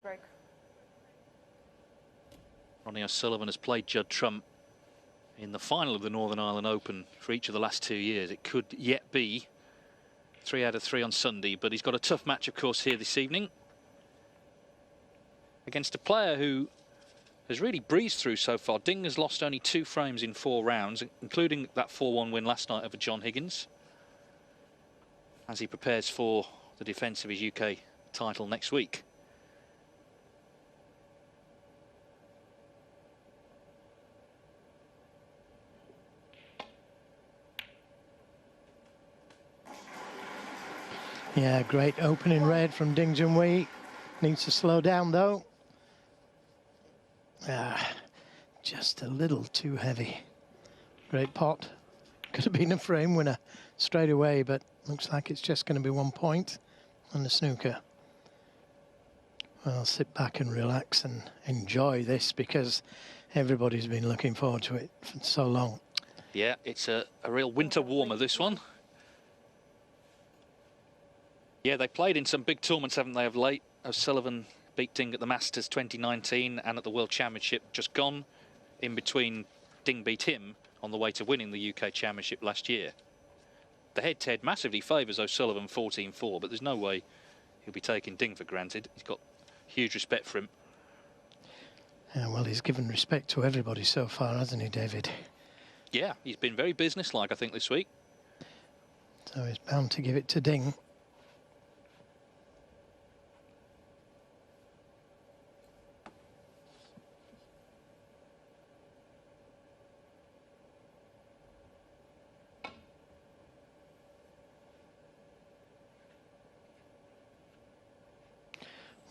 Break. Ronnie O'Sullivan has played Judd Trump in the final of the Northern Ireland Open for each of the last 2 years. It could yet be 3 out of 3 on Sunday, but he's got a tough match, of course, here this evening against a player who has really breezed through so far. Ding has lost only 2 frames in 4 rounds, including that 4-1 win last night over John Higgins, as he prepares for the defence of his UK title next week. Yeah, great opening red from Ding Junhui. Needs to slow down though. Just a little too heavy. Great pot. Could have been a frame winner straight away, but looks like it's just going to be 1 point on the snooker. Well, sit back and relax and enjoy this because everybody's been looking forward to it for so long. Yeah, it's a real winter warmer, this one. Yeah, they played in some big tournaments, haven't they, of late? O'Sullivan beat Ding at the Masters 2019 and at the World Championship just gone. In between, Ding beat him on the way to winning the UK Championship last year. The head-to-head massively favours O'Sullivan 14-4, but there's no way he'll be taking Ding for granted. He's got huge respect for him. Yeah, well, he's given respect to everybody so far, hasn't he, David? Yeah, he's been very businesslike, I think, this week. So he's bound to give it to Ding.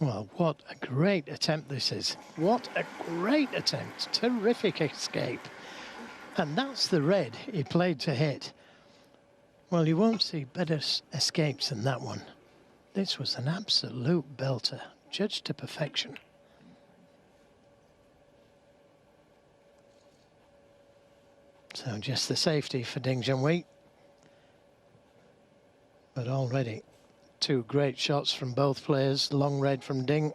Well, what a great attempt this is. What a great attempt. Terrific escape. And that's the red he played to hit. Well, you won't see better escapes than that one. This was an absolute belter, judged to perfection. So just the safety for Ding Junhui. But already 2 great shots from both players, long red from Ding,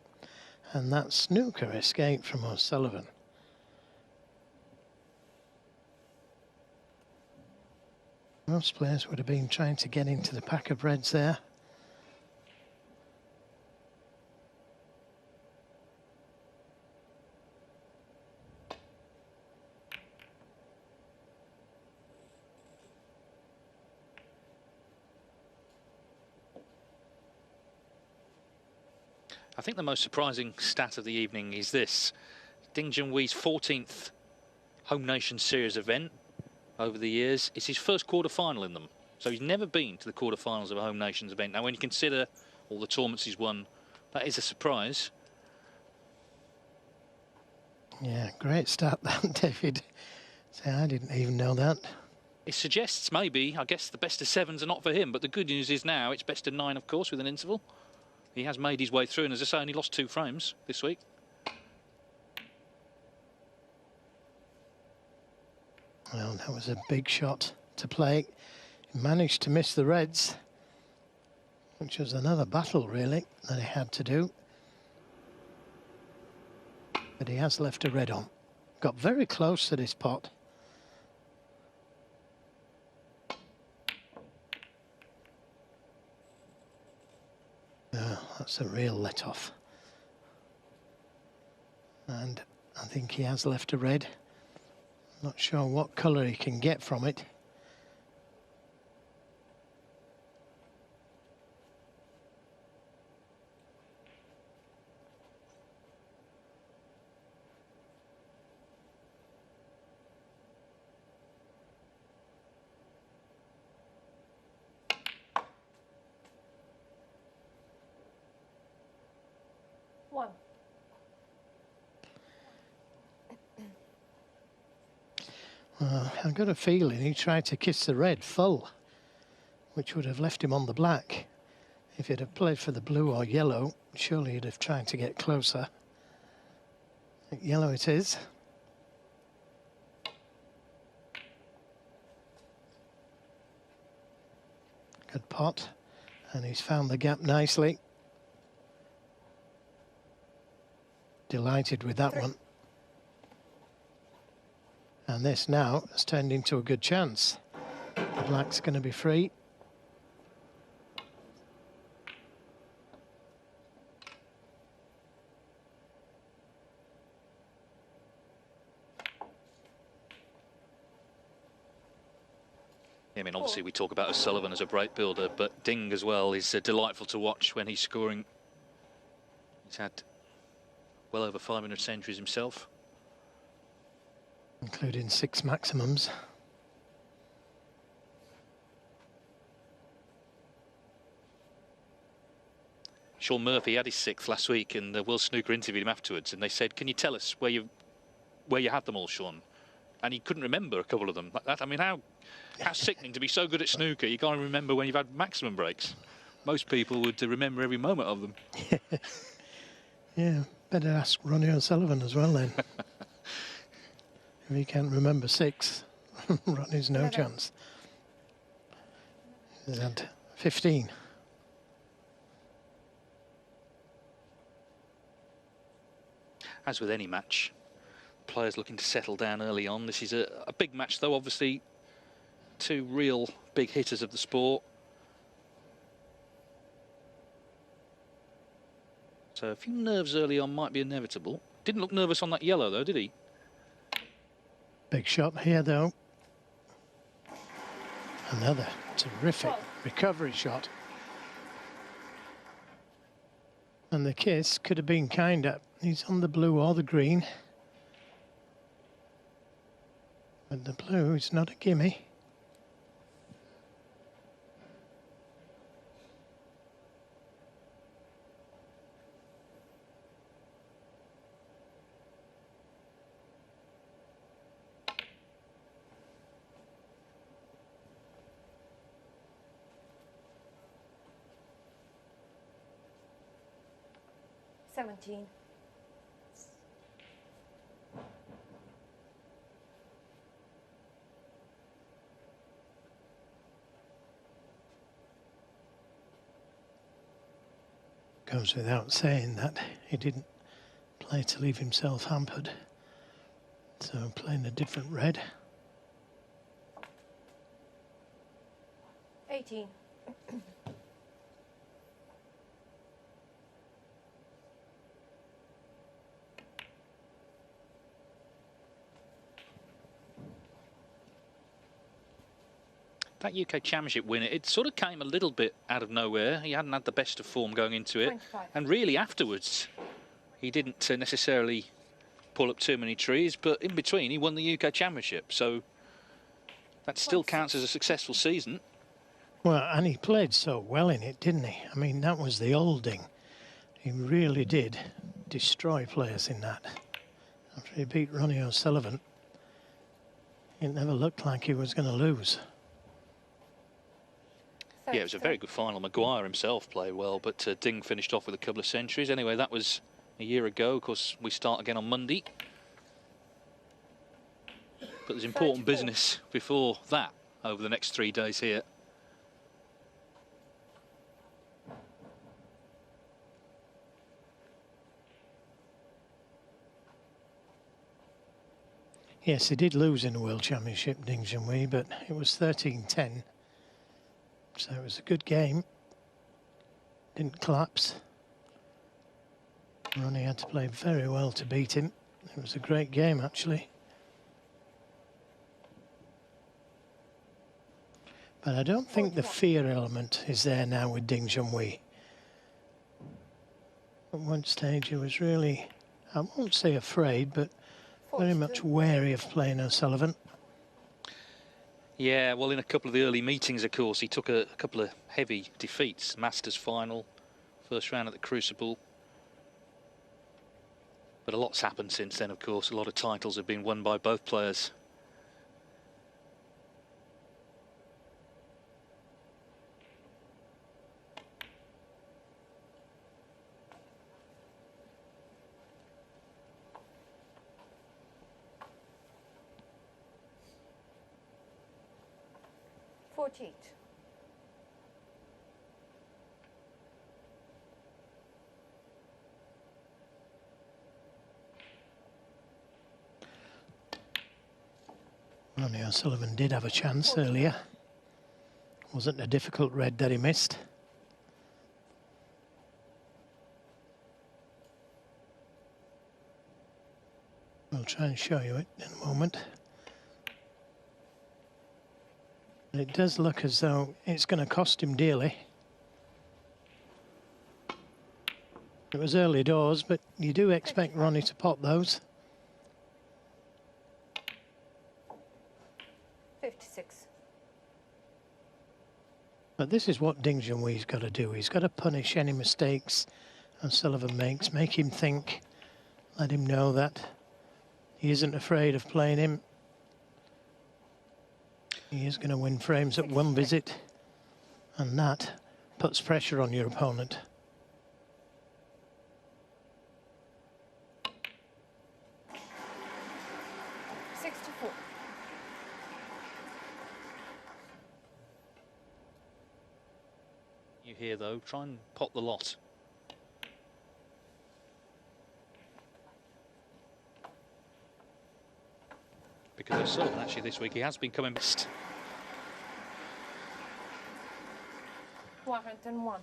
and that snooker escape from O'Sullivan. Most players would have been trying to get into the pack of reds there. I think the most surprising stat of the evening is this. Ding Junhui's 14th Home Nation Series event over the years. It's his first quarter-final in them. So he's never been to the quarter-finals of a Home Nations event. Now, when you consider all the tournaments he's won, that is a surprise. Yeah, great stat that, David. See, I didn't even know that. It suggests maybe, I guess, the best of 7s are not for him. But the good news is now it's best of 9, of course, with an interval. He has made his way through, and as I say, only lost 2 frames this week. Well, that was a big shot to play. He managed to miss the reds, which was another battle, really, that he had to do. But he has left a red on. Got very close to this pot. That's a real let-off. And I think he has left a red. Not sure what colour he can get from it. One. I've got a feeling he tried to kiss the red full, which would have left him on the black. If he'd have played for the blue or yellow, surely he'd have tried to get closer. Yellow it is. Good pot, and he's found the gap nicely. delighted with that one. And this now has turned into a good chance. The black's going to be free. I mean, obviously we talk about O'Sullivan as a break builder, but Ding as well is delightful to watch when he's scoring. He's had well over 500 centuries himself, including 6 maximums. Sean Murphy had his 6th last week, and World Snooker interviewed him afterwards, and they said, "Can you tell us where you had them all, Sean?" And he couldn't remember a couple of them. Like that, I mean, how sickening to be so good at snooker you can't remember when you've had maximum breaks. Most people would remember every moment of them. Yeah, better ask Ronnie O'Sullivan as well then. If he can't remember 6, Ronnie's no chance. He's had 15. As with any match, players looking to settle down early on. This is a big match, though, obviously. 2 real big hitters of the sport. So a few nerves early on might be inevitable. Didn't look nervous on that yellow, though, did he? Big shot here, though. Another terrific recovery shot. And the kiss could have been kinder. He's on the blue or the green. But the blue is not a gimme. Goes without saying that he didn't play to leave himself hampered. So playing a different red. 18. That UK Championship win, it sort of came a little bit out of nowhere. He hadn't had the best of form going into it. 25. And really afterwards, he didn't necessarily pull up too many trees, but in between, he won the UK Championship. So that still counts as a successful season. Well, and he played so well in it, didn't he? I mean, that was the old Ding. He really did destroy players in that. After he beat Ronnie O'Sullivan, it never looked like he was going to lose. Yeah, it was a very good final. Maguire himself played well, but Ding finished off with a couple of centuries. Anyway, that was a year ago. Of course, we start again on Monday. But there's important business before that over the next 3 days here. Yes, he did lose in the World Championship, Ding Junhui, but it was 13-10. So it was a good game. Didn't collapse. Ronnie had to play very well to beat him. It was a great game, actually. But I don't think the fear element is there now with Ding Junhui. At one stage he was really, I won't say afraid, but very much wary of playing O'Sullivan. Yeah, well, in a couple of the early meetings, of course, he took a couple of heavy defeats. Masters final, first round at the Crucible. But a lot's happened since then, of course. A lot of titles have been won by both players. Ronnie O'Sullivan did have a chance earlier. Wasn't a difficult red that he missed. We'll try and show you it in a moment. It does look as though it's going to cost him dearly. It was early doors, but you do expect Ronnie to pot those. 56. But this is what Ding Junhui's got to do. He's got to punish any mistakes O'Sullivan makes, make him think, let him know that he isn't afraid of playing him. He is going to win frames at one visit, and that puts pressure on your opponent. You hear though, try and pot the lot. Because O'Sullivan actually this week he has been coming best. 101.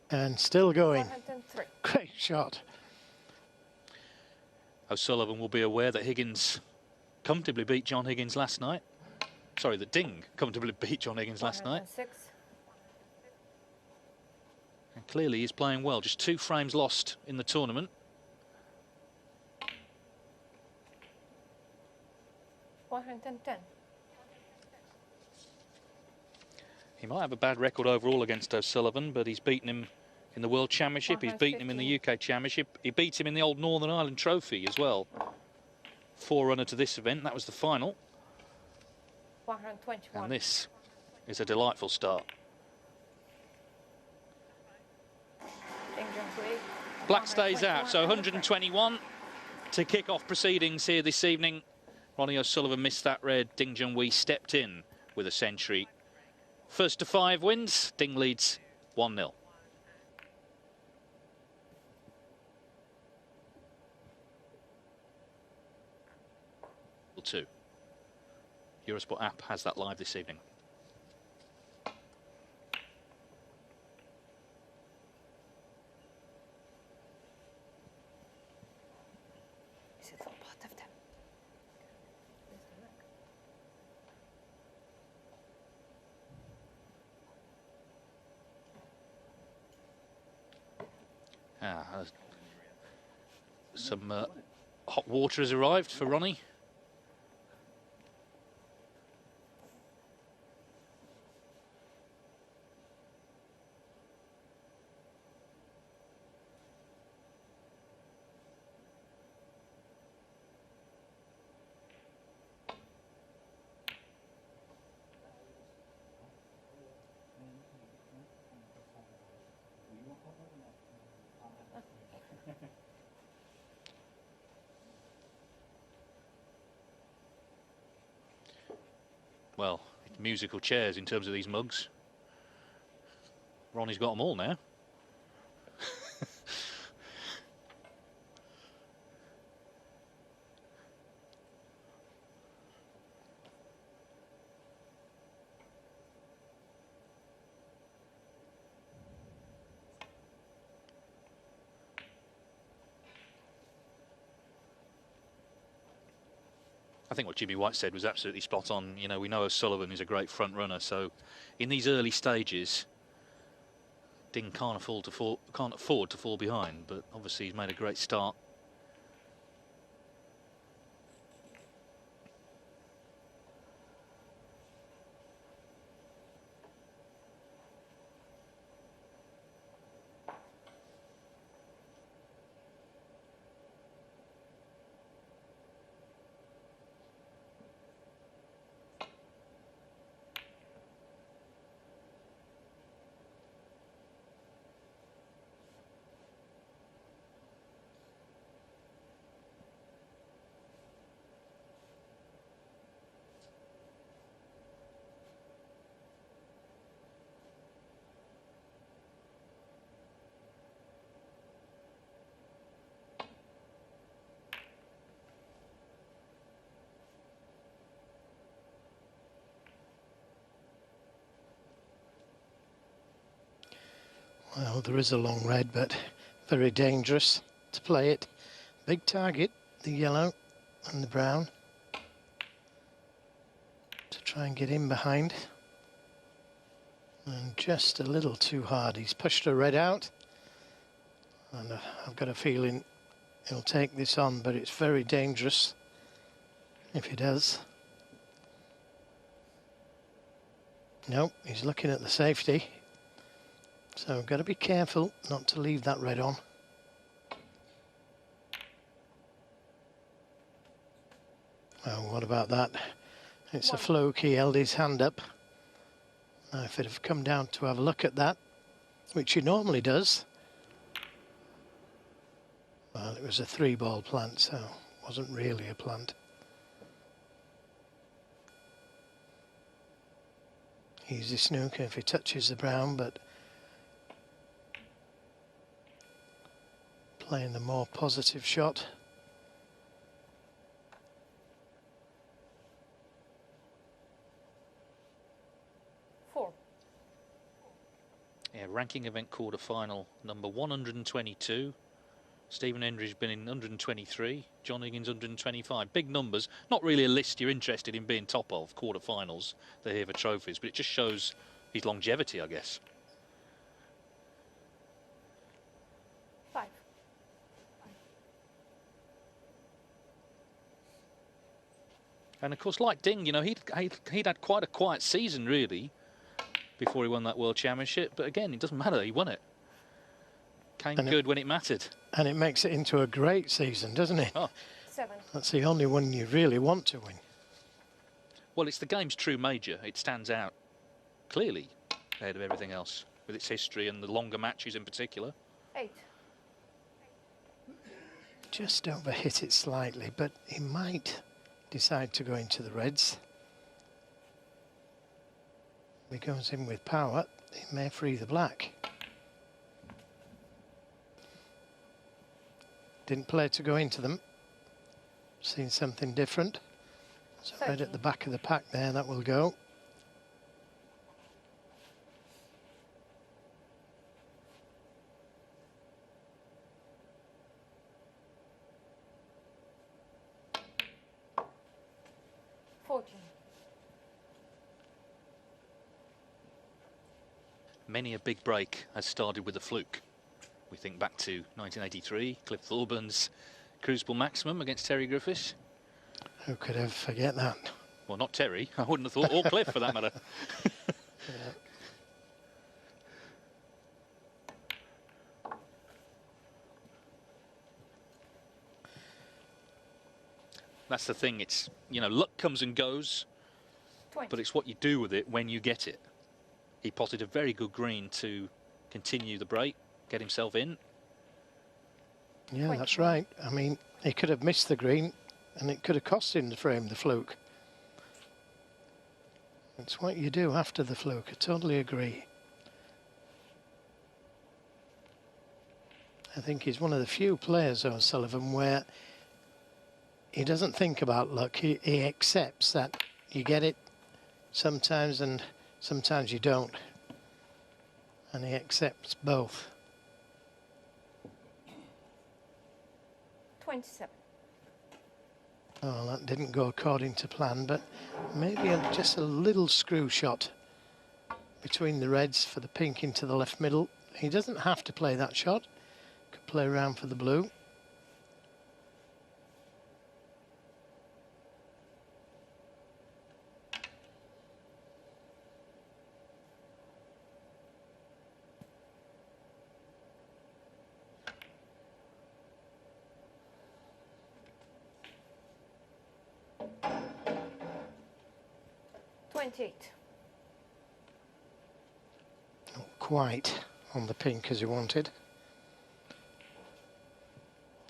And still going. 103. Great shot. O'Sullivan will be aware that Higgins comfortably beat John Higgins last night. Sorry, that Ding comfortably beat John Higgins last night. 106. And clearly he's playing well. Just 2 frames lost in the tournament. 110. He might have a bad record overall against O'Sullivan, but he's beaten him in the World Championship. He's beaten him in the UK Championship. He beat him in the old Northern Ireland Trophy as well. Forerunner to this event. That was the final. 121. And this is a delightful start. Black stays out, so 121 to kick off proceedings here this evening. Ronnie O'Sullivan missed that red. Ding Junhui stepped in with a century. First to 5 wins. Ding leads 1-0. Two. Eurosport app has that live this evening. Is it all part of them? Some hot water has arrived for Ronnie. Well, musical chairs in terms of these mugs. Ronnie's got them all now. I think what Jimmy White said was absolutely spot on. You know, we know O'Sullivan is a great front runner, so in these early stages, Ding can't afford to fall behind. But obviously, he's made a great start. Well, there is a long red, but very dangerous to play it. Big target, the yellow and the brown, to try and get in behind. And just a little too hard. He's pushed a red out. And I've got a feeling he'll take this on, but it's very dangerous if he does. Nope, he's looking at the safety. So got to be careful not to leave that red on. Well, what about that? It's a fluke. He held his hand up. Now, if it had come down to have a look at that, which he normally does. Well, it was a 3-ball plant, so it wasn't really a plant. Easy snooker if he touches the brown, but playing the more positive shot. Yeah, ranking event quarter-final, number 122. Stephen Hendry's been in 123, John Higgins 125. Big numbers, not really a list you're interested in being top of, quarter-finals. They're here for trophies, but it just shows his longevity, I guess. 5. And of course, like Ding, you know, he'd had quite a quiet season, really, before he won that World Championship. But again, it doesn't matter, he won it. Came good when it mattered. And it makes it into a great season, doesn't it? Oh. 7. That's the only one you really want to win. Well, it's the game's true major. It stands out clearly ahead of everything else, with its history and the longer matches in particular. 8. Just overhit it slightly, but he might decide to go into the reds. If he goes in with power, he may free the black. Didn't play to go into them. Seen something different. So red at the back of the pack there, that will go. Many a big break has started with a fluke. We think back to 1983, Cliff Thorburn's Crucible Maximum against Terry Griffiths. Who could ever forget that? Well, not Terry, I wouldn't have thought, or Cliff for that matter. Yeah. That's the thing, it's, you know, luck comes and goes, 20. but it's what you do with it when you get it. He potted a very good green to continue the break, get himself in. Yeah, that's right. I mean, he could have missed the green and it could have cost him the frame, the fluke. It's what you do after the fluke, I totally agree. I think he's one of the few players, O'Sullivan, where he doesn't think about luck. He accepts that you get it sometimes and sometimes you don't. And he accepts both. 27. Oh, that didn't go according to plan, but maybe just a little screw shot between the reds for the pink into the left middle. He doesn't have to play that shot. Could play around for the blue. Not quite on the pink as he wanted.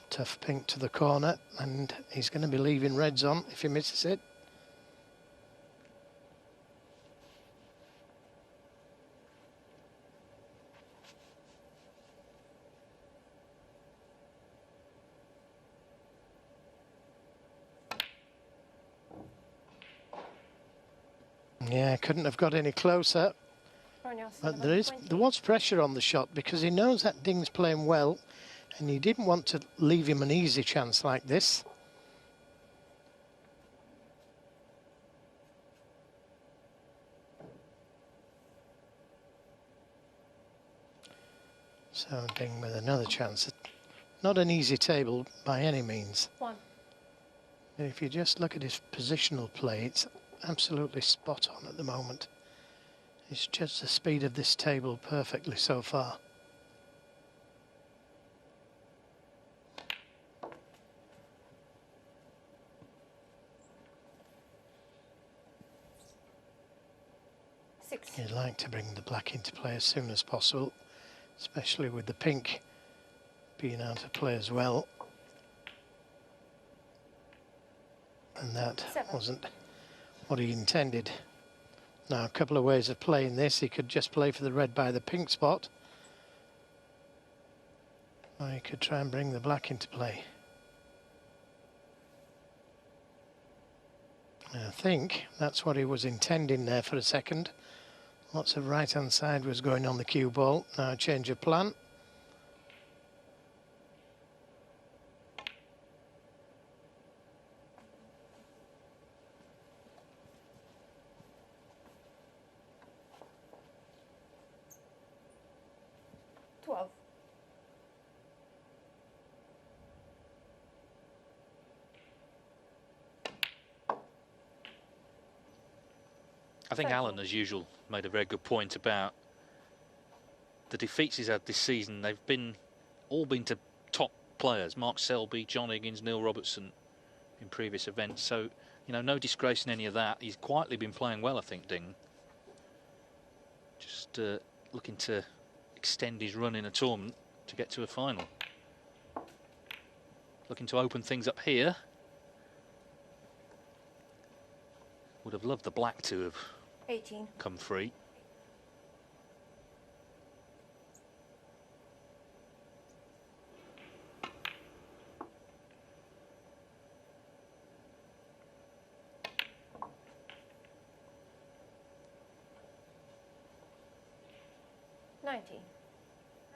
Tough pink to the corner, and he's going to be leaving reds on if he misses it. Yeah, couldn't have got any closer. Ronnie But O'Sullivan, there was pressure on the shot because he knows that Ding's playing well, and he didn't want to leave him an easy chance like this. So Ding with another chance. Not an easy table by any means. 1. If you just look at his positional play, it's absolutely spot on at the moment. It's just the speed of this table perfectly so far. You'd like to bring the black into play as soon as possible, especially with the pink being out of play as well. And that 7. wasn't what he intended. Now, a couple of ways of playing this. He could just play for the red by the pink spot, or he could try and bring the black into play. I think that's what he was intending there for a second. Lots of right-hand side was going on the cue ball. Now a change of plan. I think Alan, as usual, made a very good point about the defeats he's had this season. They've all been to top players: Mark Selby, John Higgins, Neil Robertson in previous events. So, you know, no disgrace in any of that. He's quietly been playing well, I think, Ding. Just looking to extend his run in a tournament to get to a final. Looking to open things up here. Would have loved the black to have 18. come free.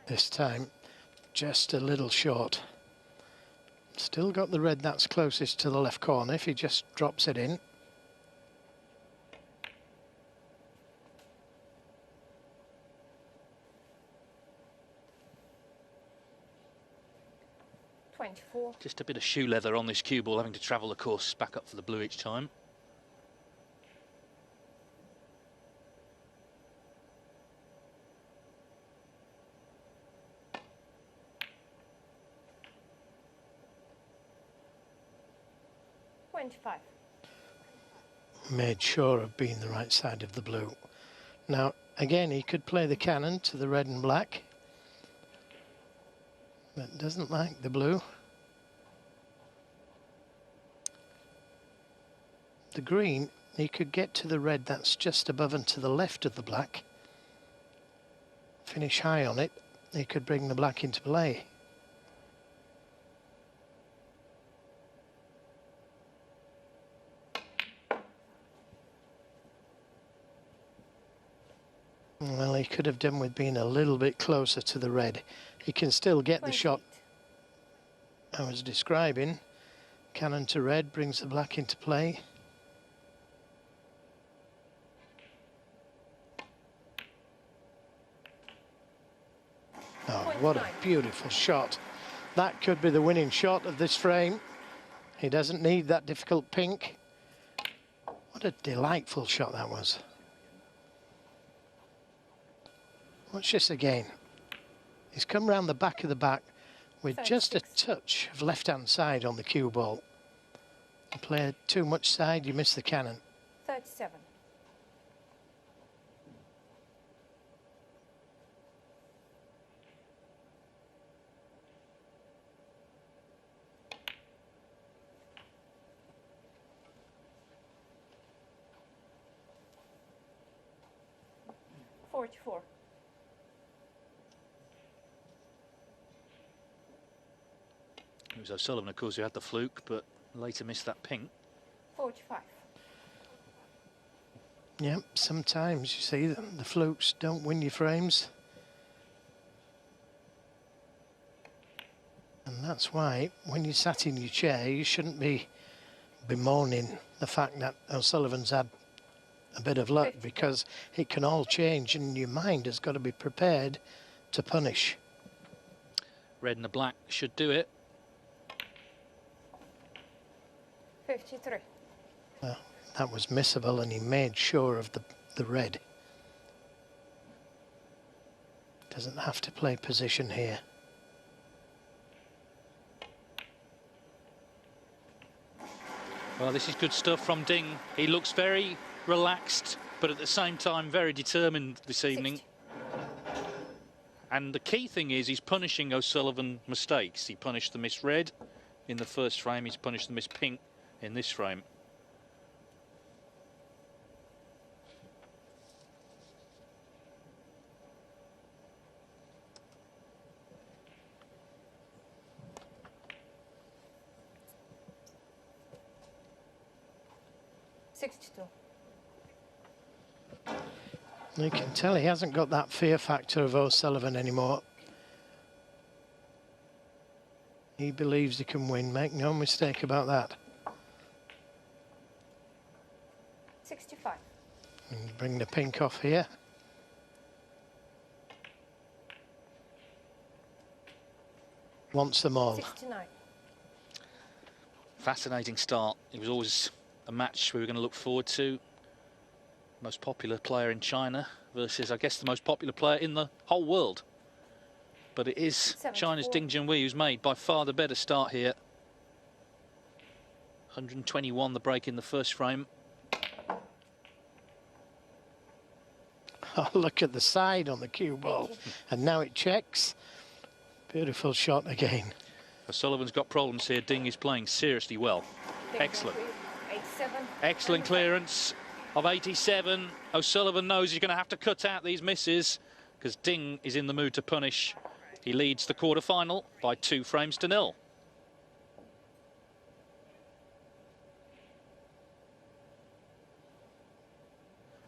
This time, just a little short. Still got the red that's closest to the left corner if he just drops it in. Just a bit of shoe leather on this cue ball, having to travel the course back up for the blue each time. Made sure of being the right side of the blue. Now, again, he could play the cannon to the red and black, but doesn't like the blue. The green, he could get to the red that's just above and to the left of the black. Finish high on it, he could bring the black into play. Well, he could have done with being a little bit closer to the red. He can still get the shot I was describing. Cannon to red brings the black into play. Oh, what a beautiful shot. That could be the winning shot of this frame. He doesn't need that difficult pink. What a delightful shot that was. Watch this again. He's come round the back of the back with 36. just a touch of left-hand side on the cue ball. You play too much side, you miss the cannon. 37. It was O'Sullivan, of course, who had the fluke, but later missed that pink. 45. Yep, sometimes you see that the flukes don't win your frames. And that's why when you sat in your chair, you shouldn't be bemoaning the fact that O'Sullivan's had a bit of luck, because it can all change and your mind has got to be prepared to punish. Red and the black should do it. 53. Well, that was missable and he made sure of the red. Doesn't have to play position here. Well, this is good stuff from Ding. He looks very relaxed, but at the same time very determined this evening. 60. And the key thing is he's punishing O'Sullivan mistakes. He punished the miss red in the first frame. He's punished the miss pink in this frame. You can tell he hasn't got that fear factor of O'Sullivan anymore. He believes he can win, make no mistake about that. 65. And bring the pink off here. Wants them all. 69. Fascinating start. It was always a match we were going to look forward to. Most popular player in China versus, I guess, the most popular player in the whole world. But it is 74. China's Ding Junhui who's made by far the better start here. 121 the break in the first frame. Oh, look at the side on the cue ball. And now it checks. Beautiful shot again. O'Sullivan's got problems here. Ding is playing seriously well. Excellent. 87. Excellent clearance of 87. O'Sullivan knows he's going to have to cut out these misses because Ding is in the mood to punish. He leads the quarter-final by 2 frames to 0.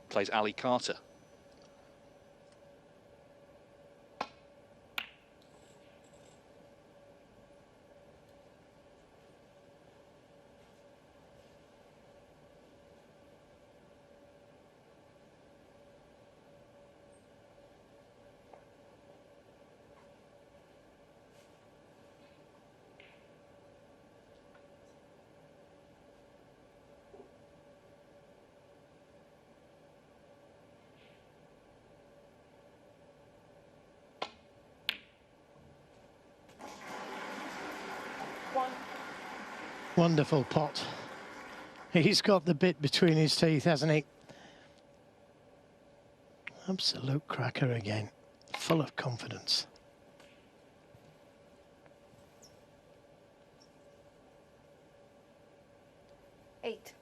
Plays Ali Carter. Wonderful pot. He's got the bit between his teeth, hasn't he? Absolute cracker again. Full of confidence. Eight.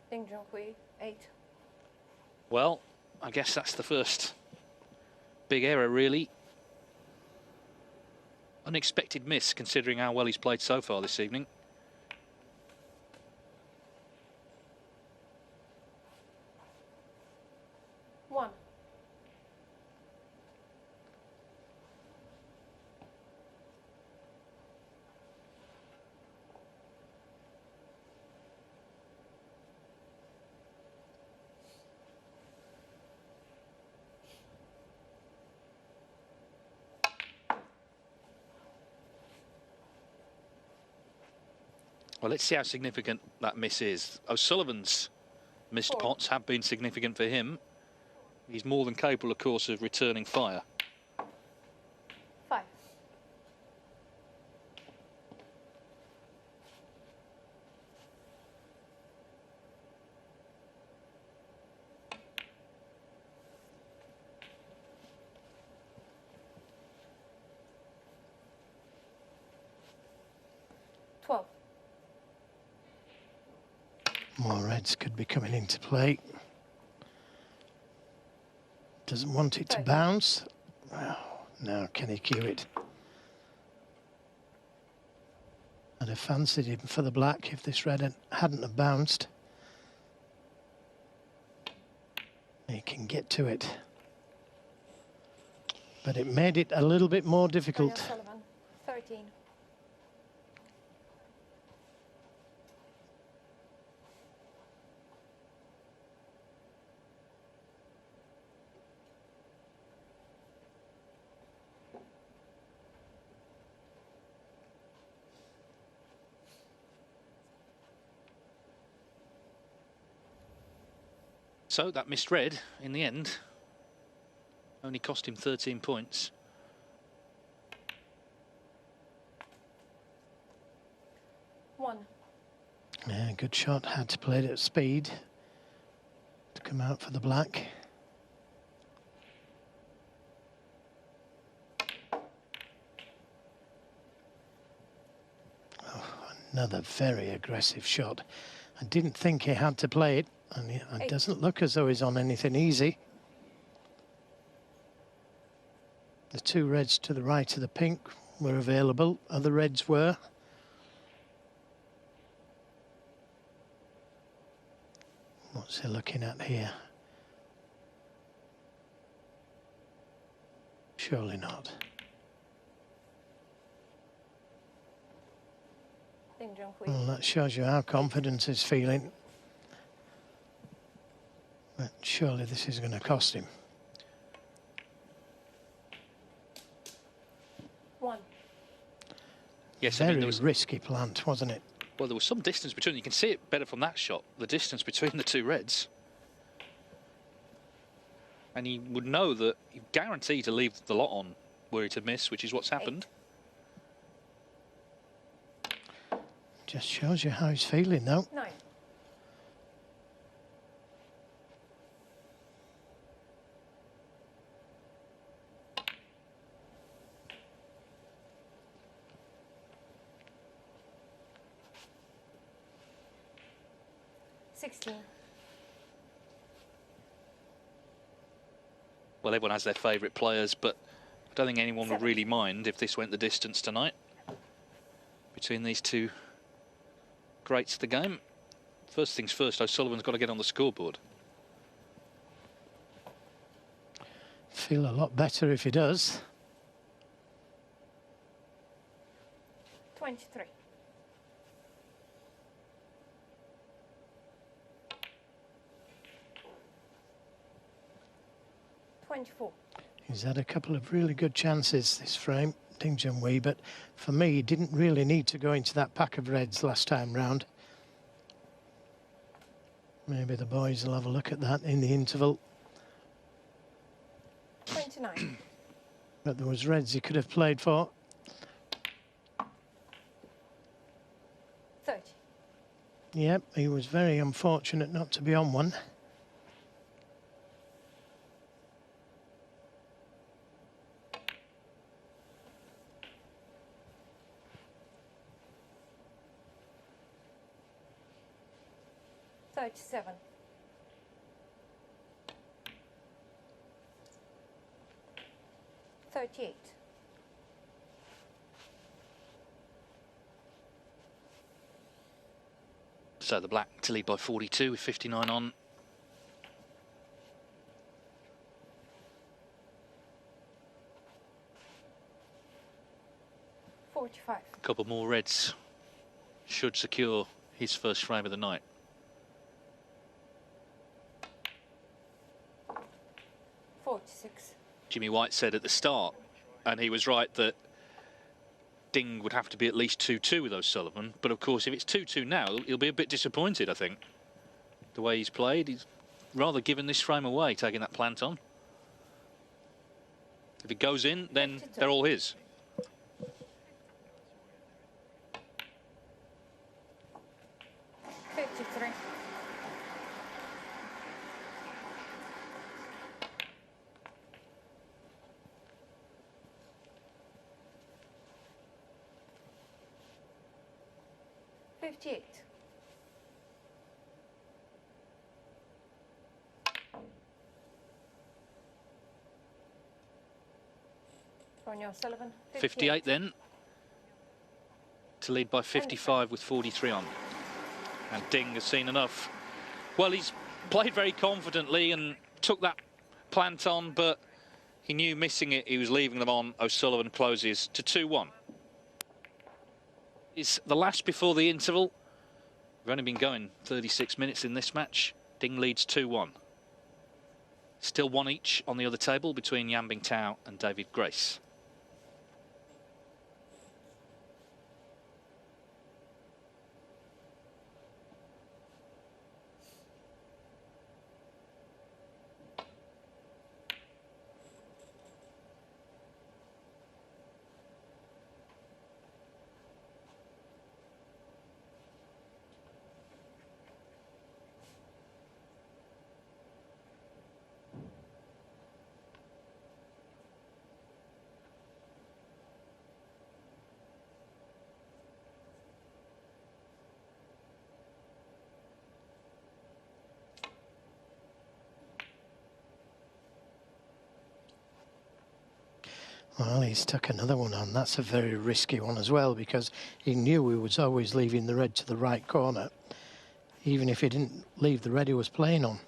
Ding Junhui, 8. Well, I guess that's the first big error, really. Unexpected miss, considering how well he's played so far this evening. One. Well, let's see how significant that miss is. O'Sullivan's missed 4. pots have been significant for him. He's more than capable, of course, of returning fire. 5. More reds could be coming into play. Doesn't want it to bounce. Oh, Now, can he cue it? I'd have fancied him for the black if this red hadn't have bounced. He can get to it. But it made it a little bit more difficult. Sullivan, 13. So that missed red in the end only cost him 13 points. One. Yeah, good shot. Had to play it at speed to come out for the black. Oh, another very aggressive shot. I didn't think he had to play it, and it doesn't look as though he's on anything easy. The two reds to the right of the pink were available, other reds were. What's he looking at here? Surely not. Well, that shows you how confident he's feeling. But surely this is going to cost him. One. Yes, Very I mean, there was risky plant, wasn't it? Well, there was some distance between. You can see it better from that shot, the distance between the two reds. And he would know that he's guaranteed to leave the lot on were he to miss, which is what's happened. Just shows you how he's feeling now. 9. Well, everyone has their favourite players, but I don't think anyone would really mind if this went the distance tonight between these two greats of the game. First things first, O'Sullivan's got to get on the scoreboard. Feel a lot better if he does. 23. He's had a couple of really good chances this frame, Ding Junhui, but for me, he didn't really need to go into that pack of reds last time round. Maybe the boys will have a look at that in the interval. 29. But there was reds he could have played for. 30. Yep, he was very unfortunate not to be on one. 37. 38. So the black to lead by 42 with 59 on. $45. A couple more reds should secure his first frame of the night. Jimmy White said at the start, and he was right, that Ding would have to be at least 2-2 with O'Sullivan. But of course, if it's 2-2 now, he'll be a bit disappointed, I think. The way he's played, he's rather given this frame away, taking that plant on. If it goes in, then they're all his. Ronnie O'Sullivan, 58 then, to lead by 55 with 43 on. And Ding has seen enough. Well, he's played very confidently and took that plant on, but he knew missing it, he was leaving them on. O'Sullivan closes to 2-1. It's the last before the interval. We've only been going 36 minutes in this match. Ding leads 2-1. Still one each on the other table between Yan Bingtao and David Grace. Well, he's took another one on. That's a very risky one as well, because he knew he was always leaving the red to the right corner, even if he didn't leave the red he was playing on.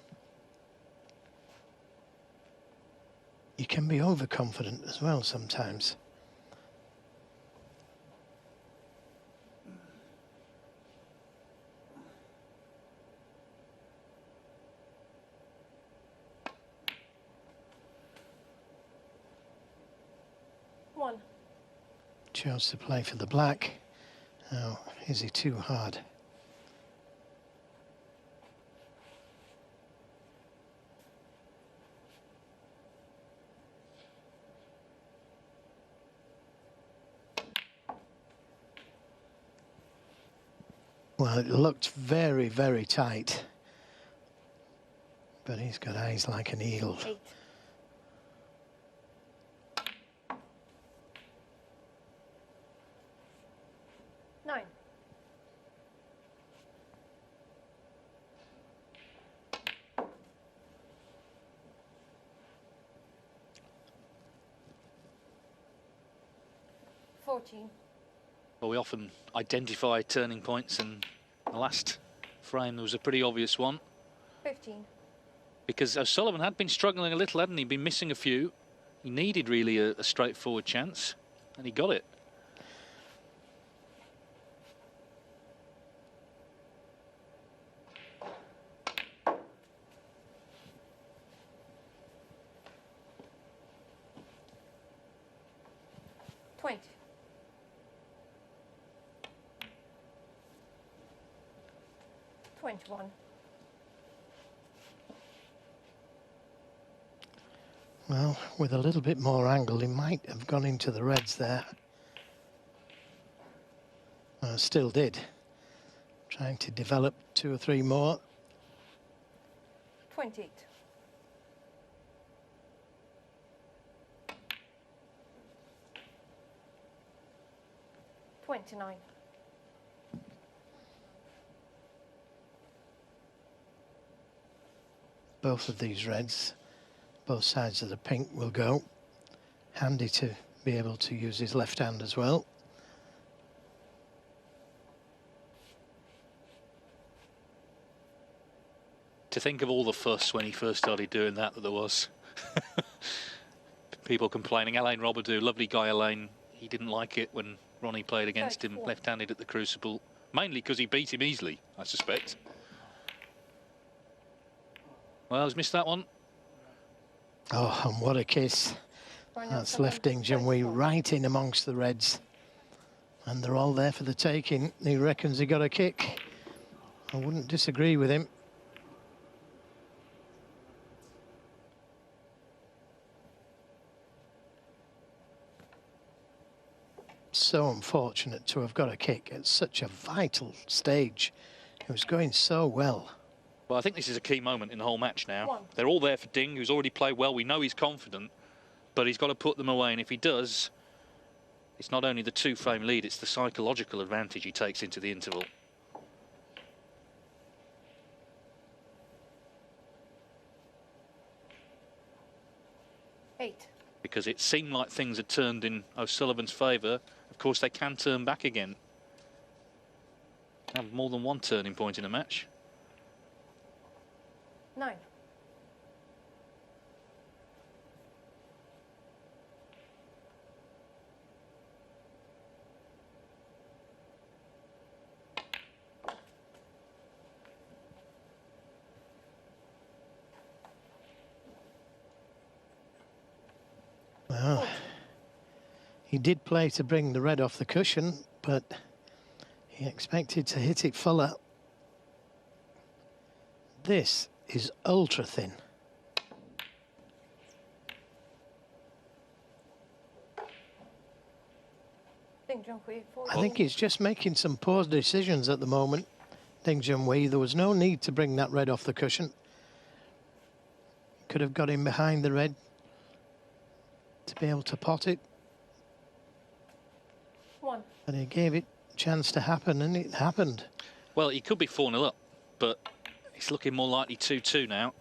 You can be overconfident as well sometimes. Chose to play for the black. Now, is he too hard? Well, it looked very, very tight. But he's got eyes like an eagle. 8. Well, we often identify turning points, and the last frame there was a pretty obvious one. 15. Because O'Sullivan had been struggling a little, hadn't he? Been missing a few. He needed really a straightforward chance, and he got it. Well, with a little bit more angle, he might have gone into the reds there. Still did. Trying to develop 2 or 3 more. 28. Both of these reds, both sides of the pink will go. Handy to be able to use his left hand as well. To think of all the fuss when he first started doing that there was. People complaining. Alain Robidoux, lovely guy Alain, he didn't like it when Ronnie played against him left-handed at the Crucible, mainly because he beat him easily, I suspect. Well, he's missed that one. Oh, and what a kiss. That's left Ding Junhui right in amongst the reds. And they're all there for the taking. He reckons he got a kick. I wouldn't disagree with him. So unfortunate to have got a kick at such a vital stage. It was going so well. Well, I think this is a key moment in the whole match now. They're all there for Ding, who's already played well. We know he's confident, but he's got to put them away. And if he does, it's not only the 2-frame lead, it's the psychological advantage he takes into the interval. because it seemed like things had turned in O'Sullivan's favour. Of course, they can turn back again. Have more than one turning point in a match. 9. Well, he did play to bring the red off the cushion, but he expected to hit it fuller. This is ultra thin. Ding junhui, 14. I think he's just making some poor decisions at the moment, Ding Junhui. There was no need to bring that red off the cushion. Could have got him behind the red to be able to pot it. 1. But he gave it a chance to happen, and it happened. Well, he could be 4-0 up, but it's looking more likely 2-2 now.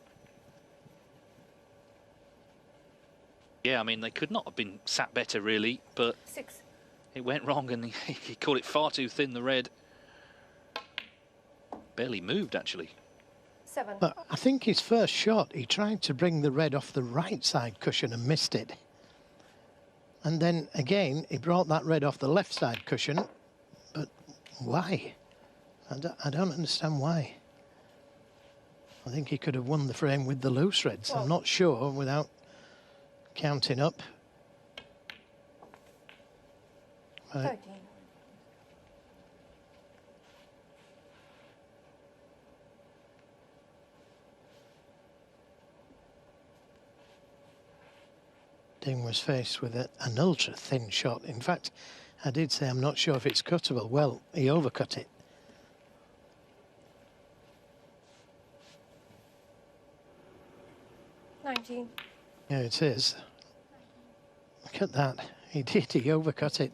Yeah, I mean, they could not have been sat better, really, but 6. it went wrong, and he caught it far too thin, the red. Barely moved, actually. 7. But I think his first shot, he tried to bring the red off the right side cushion and missed it. And then again, he brought that red off the left side cushion. But why? I don't understand why. I think he could have won the frame with the loose reds. I'm not sure without counting up. 13. Ding was faced with an ultra thin shot. In fact, I did say I'm not sure if it's cuttable. Well, he overcut it. $19. Yeah, it is. Look at that. He did. He overcut it.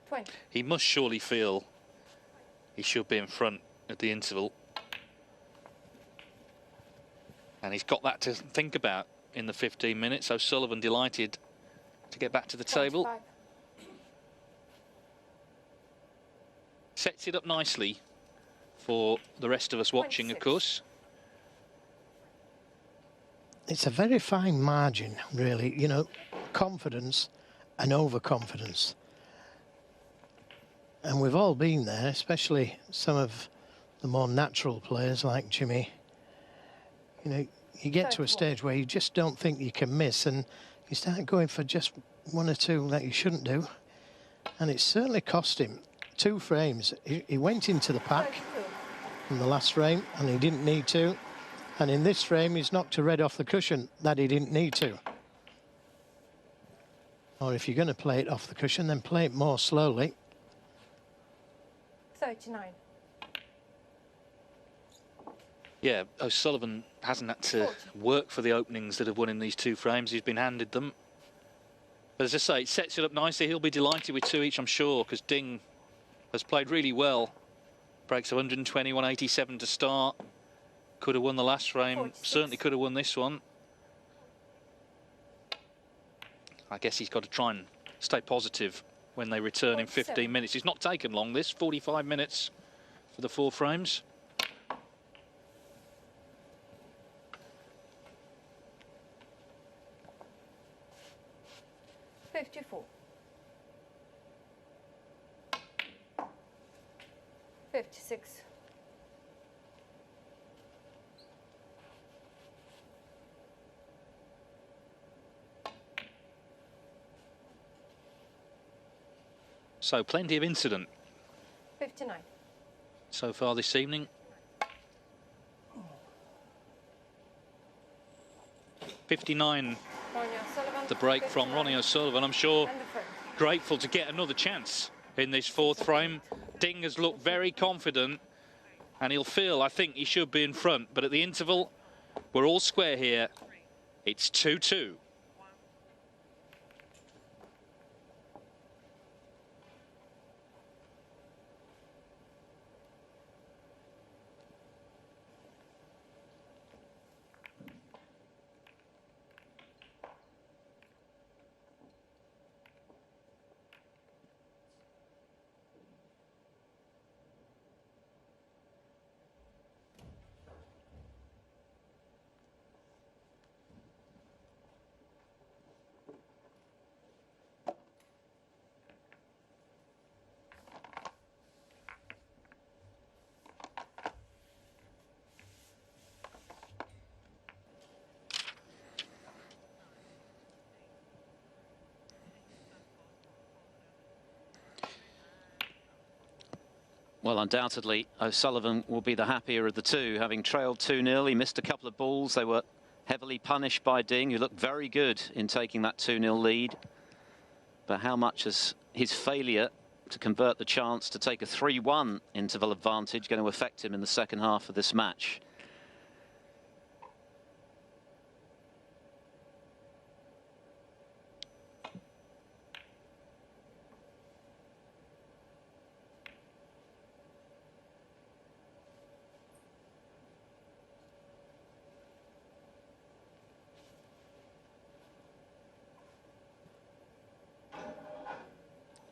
20. He must surely feel he should be in front at the interval. And he's got that to think about in the 15 minutes. O'Sullivan delighted to get back to the table. 25. Sets it up nicely for the rest of us watching, 26. of course. It's a very fine margin, really. You know, confidence and overconfidence. And we've all been there, especially some of the more natural players like Jimmy. You know, you get to a stage where you just don't think you can miss, and you start going for just one or two that you shouldn't do. And it certainly cost him 2 frames. He went into the pack 32. in the last frame, and he didn't need to. And in this frame, he's knocked a red off the cushion that he didn't need to. Or if you're going to play it off the cushion, then play it more slowly. 39. Yeah, O'Sullivan hasn't had to work for the openings that have won in these 2 frames. He's been handed them. But as I say, it sets it up nicely. He'll be delighted with 2 each, I'm sure, because Ding has played really well. Breaks 120, 187 to start. Could have won the last frame. 46. Certainly could have won this one. I guess he's got to try and stay positive when they return in 15 minutes. It's not taken long, this. 45 minutes for the 4 frames. $54. 56. So plenty of incident 59. so far this evening. $59, Ronnie O'Sullivan. the break from 59. Ronnie O'Sullivan. I'm sure And the frame. grateful to get another chance in this 4th frame. Ding has looked very confident, and he'll feel, I think, he should be in front. But at the interval, we're all square here. It's 2-2. Well, undoubtedly, O'Sullivan will be the happier of the two, having trailed 2-0. He missed a couple of balls. They were heavily punished by Ding, who looked very good in taking that 2-0 lead. But how much has his failure to convert the chance to take a 3-1 interval advantage going to affect him in the second half of this match?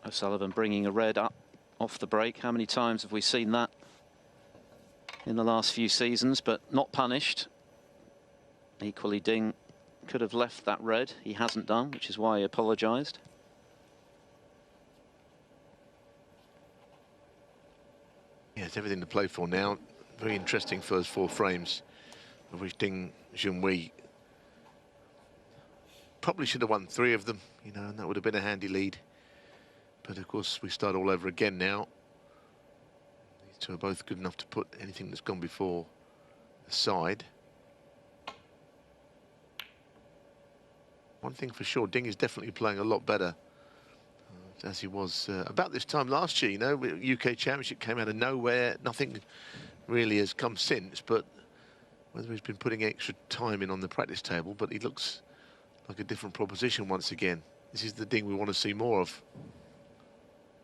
O'Sullivan bringing a red up off the break. How many times have we seen that in the last few seasons, but not punished? Equally, Ding could have left that red. He hasn't done, which is why he apologised. Yeah, it's everything to play for now. Very interesting first 4 frames, of which Ding Junhui probably should have won 3 of them, you know, and that would have been a handy lead. But of course, we start all over again now. These two are both good enough to put anything that's gone before aside. One thing for sure, Ding is definitely playing a lot better as he was about this time last year. You know, UK Championship came out of nowhere. Nothing really has come since, but whether he's been putting extra time in on the practice table, but he looks like a different proposition once again. This is the Ding we want to see more of.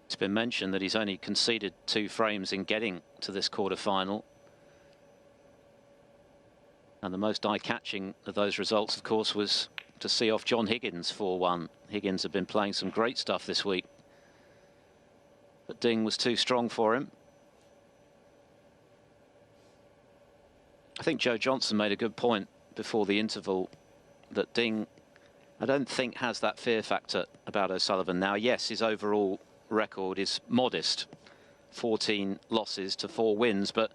It's been mentioned that he's only conceded 2 frames in getting to this quarter-final. And the most eye-catching of those results, of course, was to see off John Higgins 4-1. Higgins had been playing some great stuff this week, but Ding was too strong for him. I think Joe Johnson made a good point before the interval that Ding, I don't think, has that fear factor about O'Sullivan now. Yes, his overall record is modest, 14 losses to 4 wins, but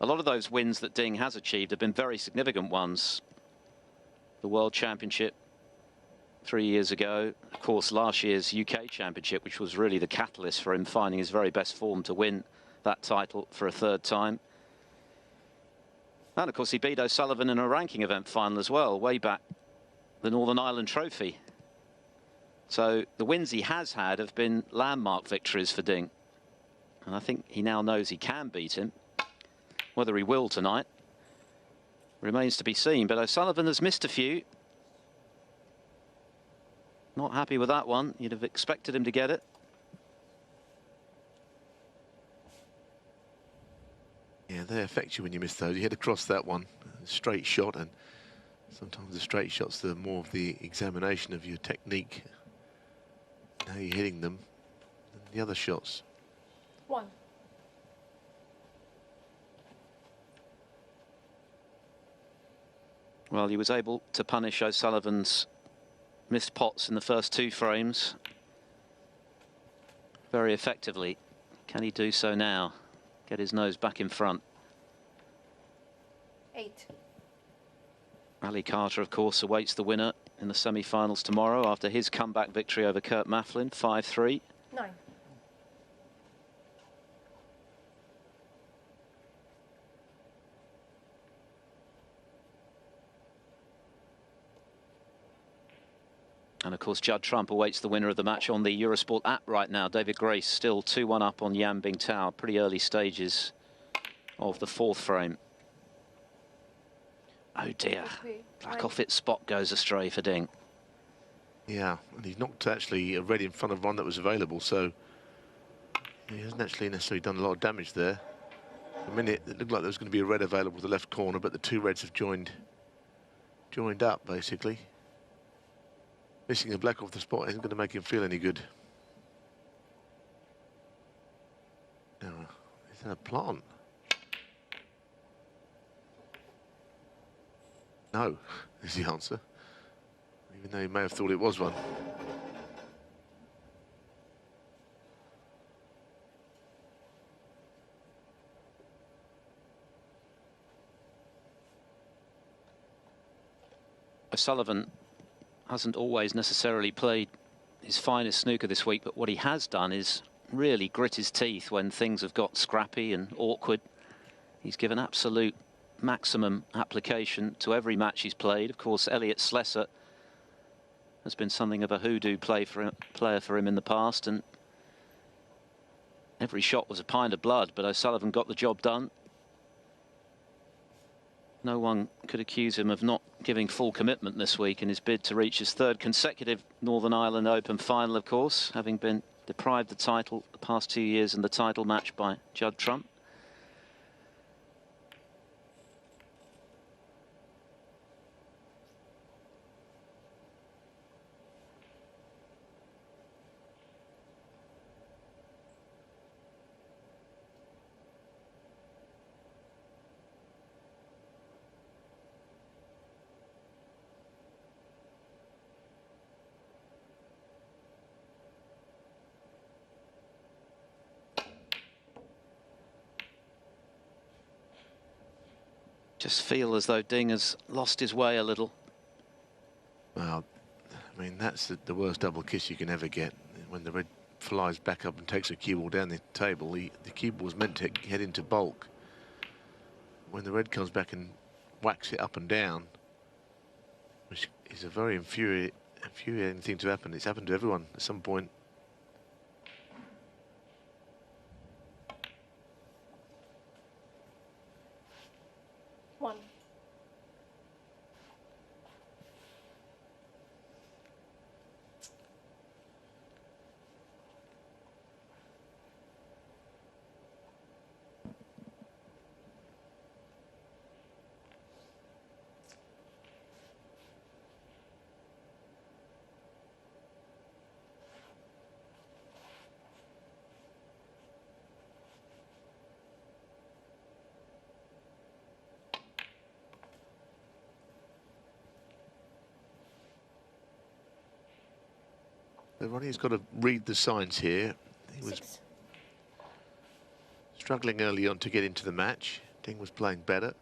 a lot of those wins that Ding has achieved have been very significant ones. The World Championship 3 years ago, of course last year's UK Championship, which was really the catalyst for him finding his very best form to win that title for a 3rd time. And of course he beat O'Sullivan in a ranking event final as well, way back the Northern Ireland Trophy. So the wins he has had have been landmark victories for Ding. And I think he now knows he can beat him. Whether he will tonight remains to be seen. But O'Sullivan has missed a few. Not happy with that one. You'd have expected him to get it. Yeah, they affect you when you miss those. You hit across that one, straight shot, and sometimes the straight shots, the more of the examination of your technique, how you're hitting them, than the other shots. 1. Well, he was able to punish O'Sullivan's missed pots in the first 2 frames very effectively. Can he do so now? Get his nose back in front. 8. Ali Carter, of course, awaits the winner in the semi-finals tomorrow after his comeback victory over Kurt Mafflin, 5-3. 9. And of course, Judd Trump awaits the winner of the match on the Eurosport app right now. David Grace still 2-1 up on Yan Bingtao. Pretty early stages of the 4th frame. Oh dear, black off its spot goes astray for Ding. Yeah, and he's knocked actually a red in front of one that was available, so he hasn't actually necessarily done a lot of damage there. For a minute, it looked like there was going to be a red available to the left corner, but the 2 reds have joined up, basically. Missing a black off the spot isn't going to make him feel any good. Now, is that a plant? No, is the answer. Even though he may have thought it was one. O'Sullivan hasn't always necessarily played his finest snooker this week, but what he has done is really grit his teeth when things have got scrappy and awkward. He's given absolute maximum application to every match he's played. Of course, Elliot Slessor has been something of a hoodoo player for him in the past, and every shot was a pint of blood, but O'Sullivan got the job done. No one could accuse him of not giving full commitment this week in his bid to reach his third consecutive Northern Ireland Open final, of course, having been deprived the title the past 2 years in the title match by Judd Trump. Just feel as though Ding has lost his way a little. Well, I mean, that's the worst double kiss you can ever get. When the red flies back up and takes a cue ball down the table, the cue ball was meant to head into bulk. When the red comes back and whacks it up and down, which is a very infuriating thing to happen. It's happened to everyone at some point. One. Ronnie's got to read the signs here. He was 6. struggling early on to get into the match. Ding was playing better.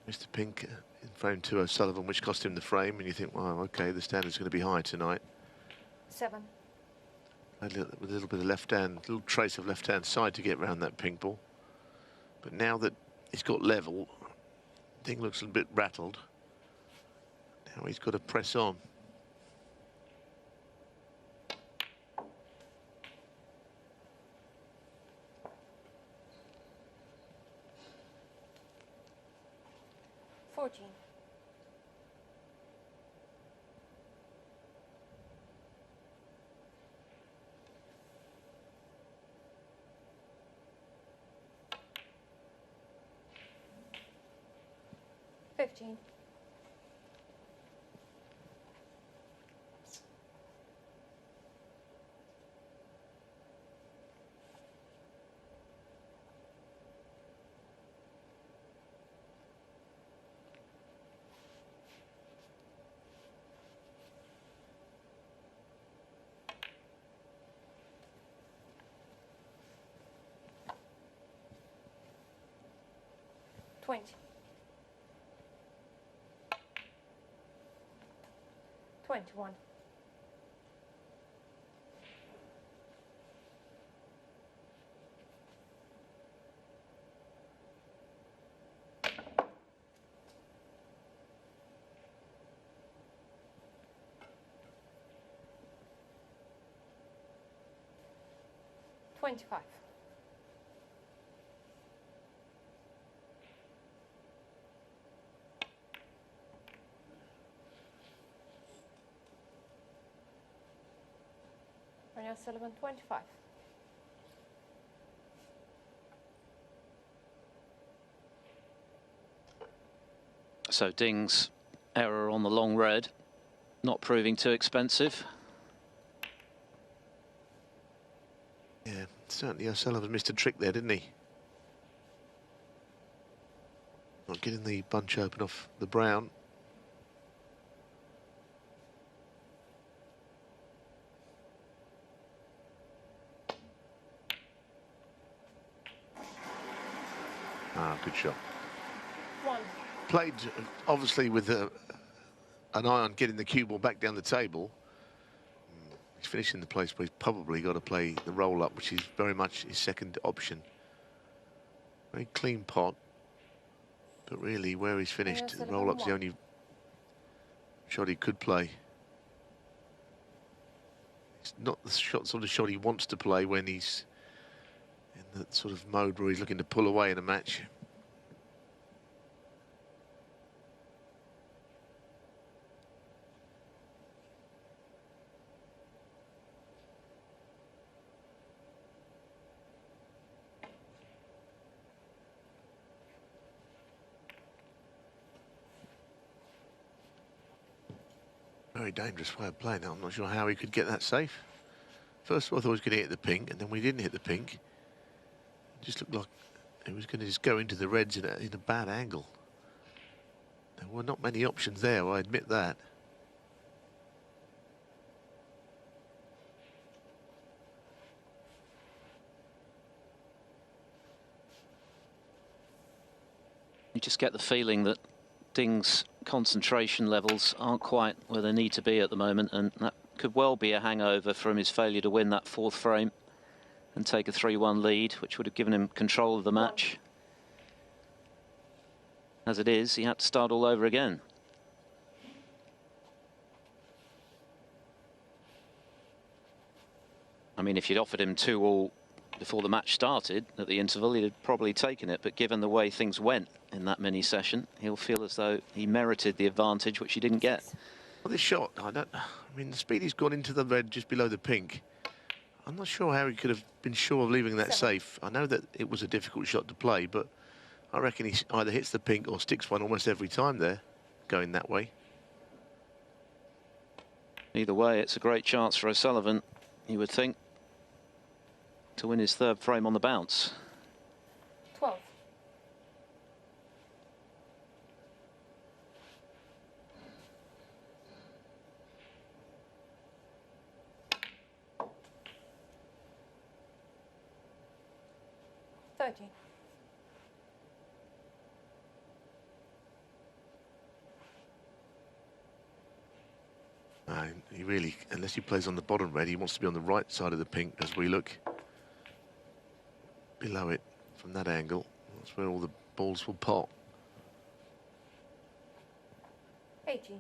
Mr. Pink in frame 2 O'Sullivan, which cost him the frame, and you think, well, okay, the standard's going to be high tonight. 7. A little bit of left hand, little trace of left hand side to get around that pink ball. But now that he's got level, Ding looks a little bit rattled. Now he's got to press on. $15. $20. 21. $25. Ronnie O'Sullivan, 25. So Ding's error on the long red, not proving too expensive. Yeah, certainly O'Sullivan missed a trick there, didn't he? Not getting the bunch open off the brown. Ah, good shot. 1. Played, obviously, with an eye on getting the cue ball back down the table. He's finishing the place where he's probably got to play the roll-up, which is very much his second option. Very clean pot. But really, where he's finished, the roll-up's the only shot he could play. It's not the sort of shot he wants to play when he's in that sort of mode where he's looking to pull away in a match. Very dangerous way of playing that. I'm not sure how he could get that safe. First of all, I thought he was going to hit the pink, and then when he didn't hit the pink, it just looked like he was going to just go into the reds in a bad angle. There were not many options there, I admit that. You just get the feeling that Ding's concentration levels aren't quite where they need to be at the moment, and that could well be a hangover from his failure to win that fourth frame and take a 3-1 lead, which would have given him control of the match. As it is, he had to start all over again. I mean, if you'd offered him 2-all before the match started at the interval, he'd have probably taken it, but given the way things went in that mini session, he'll feel as though he merited the advantage which he didn't get. Well, this shot, I mean, the speed he's gone into the red just below the pink. I'm not sure how he could have been sure of leaving that safe. I know that it was a difficult shot to play, but I reckon he either hits the pink or sticks one almost every time there, going that way. Either way, it's a great chance for O'Sullivan, you would think, to win his third frame on the bounce. 12. He really, unless he plays on the bottom red, he wants to be on the right side of the pink as we look below it from that angle. That's where all the balls will pot. 18.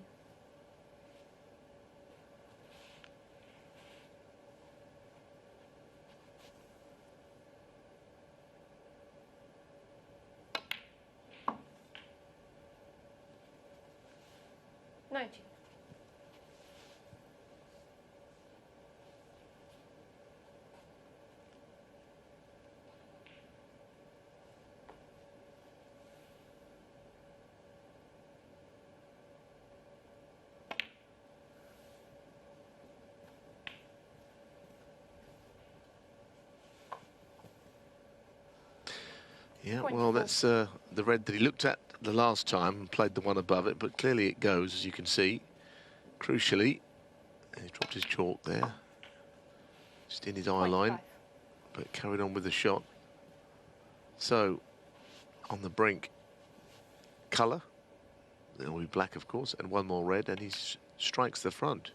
Yeah, well, that's the red that he looked at the last time and played the one above it, but clearly it goes, as you can see. Crucially, he dropped his chalk there, just in his eye line, but carried on with the shot. So, on the brink, colour, there will be black, of course, and one more red, and he strikes the front.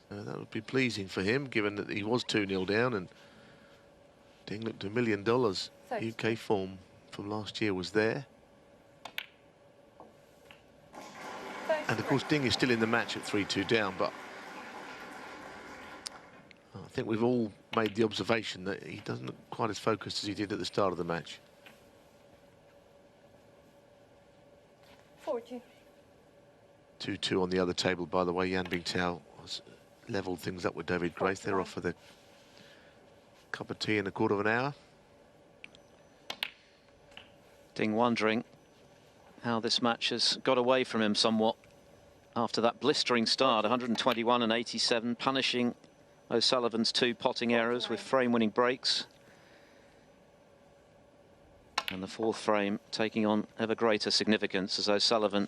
So that would be pleasing for him, given that he was 2-0 down, and Ding looked $1 million. UK form from last year was there. And of course, Ding is still in the match at 3-2 down, but I think we've all made the observation that he doesn't look quite as focused as he did at the start of the match. 40. 2-2 on the other table, by the way. Yan Bingtao has levelled things up with David Grace. They're off for the cup of tea in a quarter of an hour. Ding wondering how this match has got away from him somewhat after that blistering start, 121 and 87, punishing O'Sullivan's 2 potting errors with frame-winning breaks. And the 4th frame taking on ever greater significance as O'Sullivan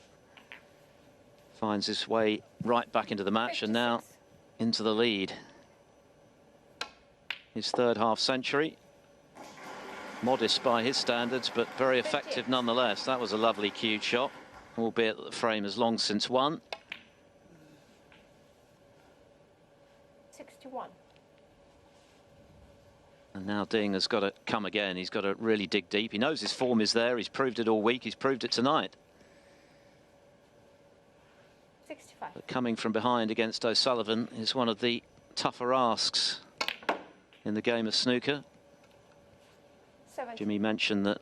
finds his way right back into the match and now into the lead. His 3rd half-century. Modest by his standards, but very effective nonetheless. That was a lovely cued shot, albeit that the frame has long since won. 51. And now Ding has got to come again. He's got to really dig deep. He knows his form is there. He's proved it all week. He's proved it tonight. 65. But coming from behind against O'Sullivan is one of the tougher asks in the game of snooker. 70. Jimmy mentioned that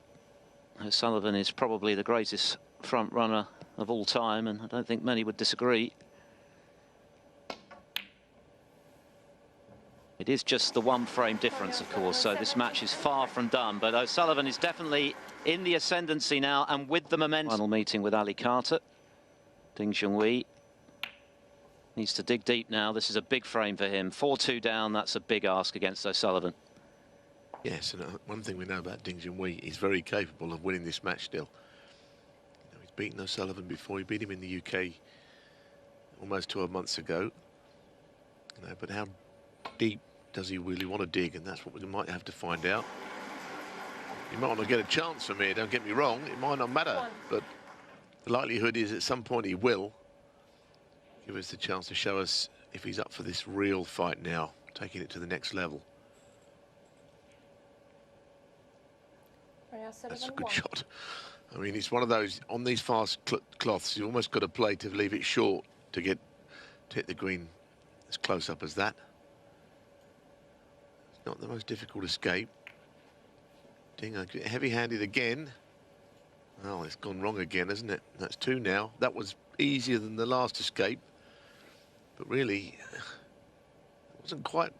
O'Sullivan is probably the greatest front runner of all time, and I don't think many would disagree. It is just the one frame difference, of course, so this match is far from done, but O'Sullivan is definitely in the ascendancy now and with the momentum. Final meeting with Ali Carter. Ding Junhui needs to dig deep now. This is a big frame for him. 4-2 down, that's a big ask against O'Sullivan. Yes, and one thing we know about Ding Junhui, he's very capable of winning this match still. You know, he's beaten O'Sullivan before. He beat him in the UK almost 12 months ago. You know, but how deep does he really want to dig? And that's what we might have to find out. He might not get a chance from here, don't get me wrong. It might not matter, but the likelihood is at some point he will give us the chance to show us if he's up for this real fight now, taking it to the next level. That's a good shot. I mean, it's one of those, on these fast cloths, you've almost got to play to leave it short to hit the green as close up as that. It's not the most difficult escape. Ding, heavy-handed again. Oh, it's gone wrong again, hasn't it? That's 2 now. That was easier than the last escape. But really, it wasn't quite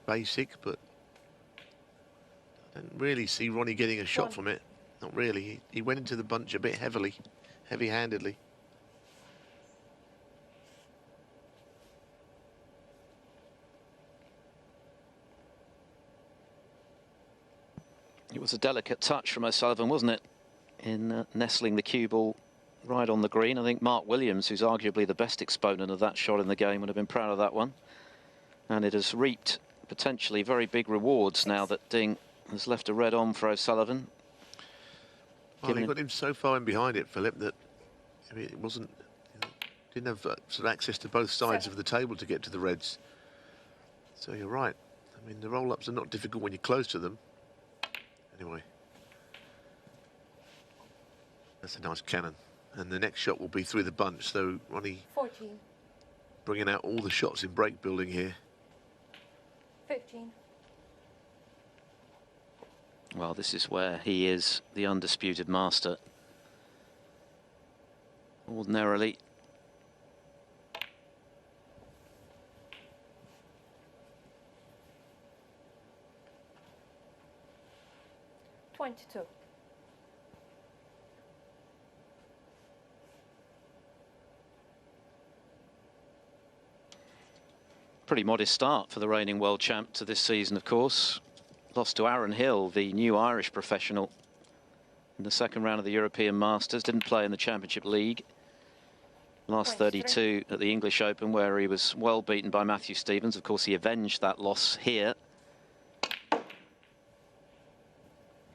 basic, but I didn't really see Ronnie getting a shot from it. Not really. He went into the bunch a bit heavy-handedly. It was a delicate touch from O'Sullivan, wasn't it, in nestling the cue ball right on the green. I think Mark Williams, who's arguably the best exponent of that shot in the game, would have been proud of that one. And it has reaped potentially very big rewards now that Ding has left a red on for O'Sullivan. Well, he got him so far in behind it, Philip, that I mean, it wasn't, didn't have sort of access to both sides of the table to get to the reds. So you're right. I mean, the roll-ups are not difficult when you're close to them. Anyway, that's a nice cannon. And the next shot will be through the bunch. So Ronnie 14. bringing out all the shots in break building here. 15. Well, this is where he is the undisputed master. Ordinarily, 22. pretty modest start for the reigning world champ to this season, of course. Lost to Aaron Hill, the new Irish professional, in the second round of the European Masters. Didn't play in the Championship League. Last 32 at the English Open, where he was well beaten by Matthew Stevens. Of course, he avenged that loss here.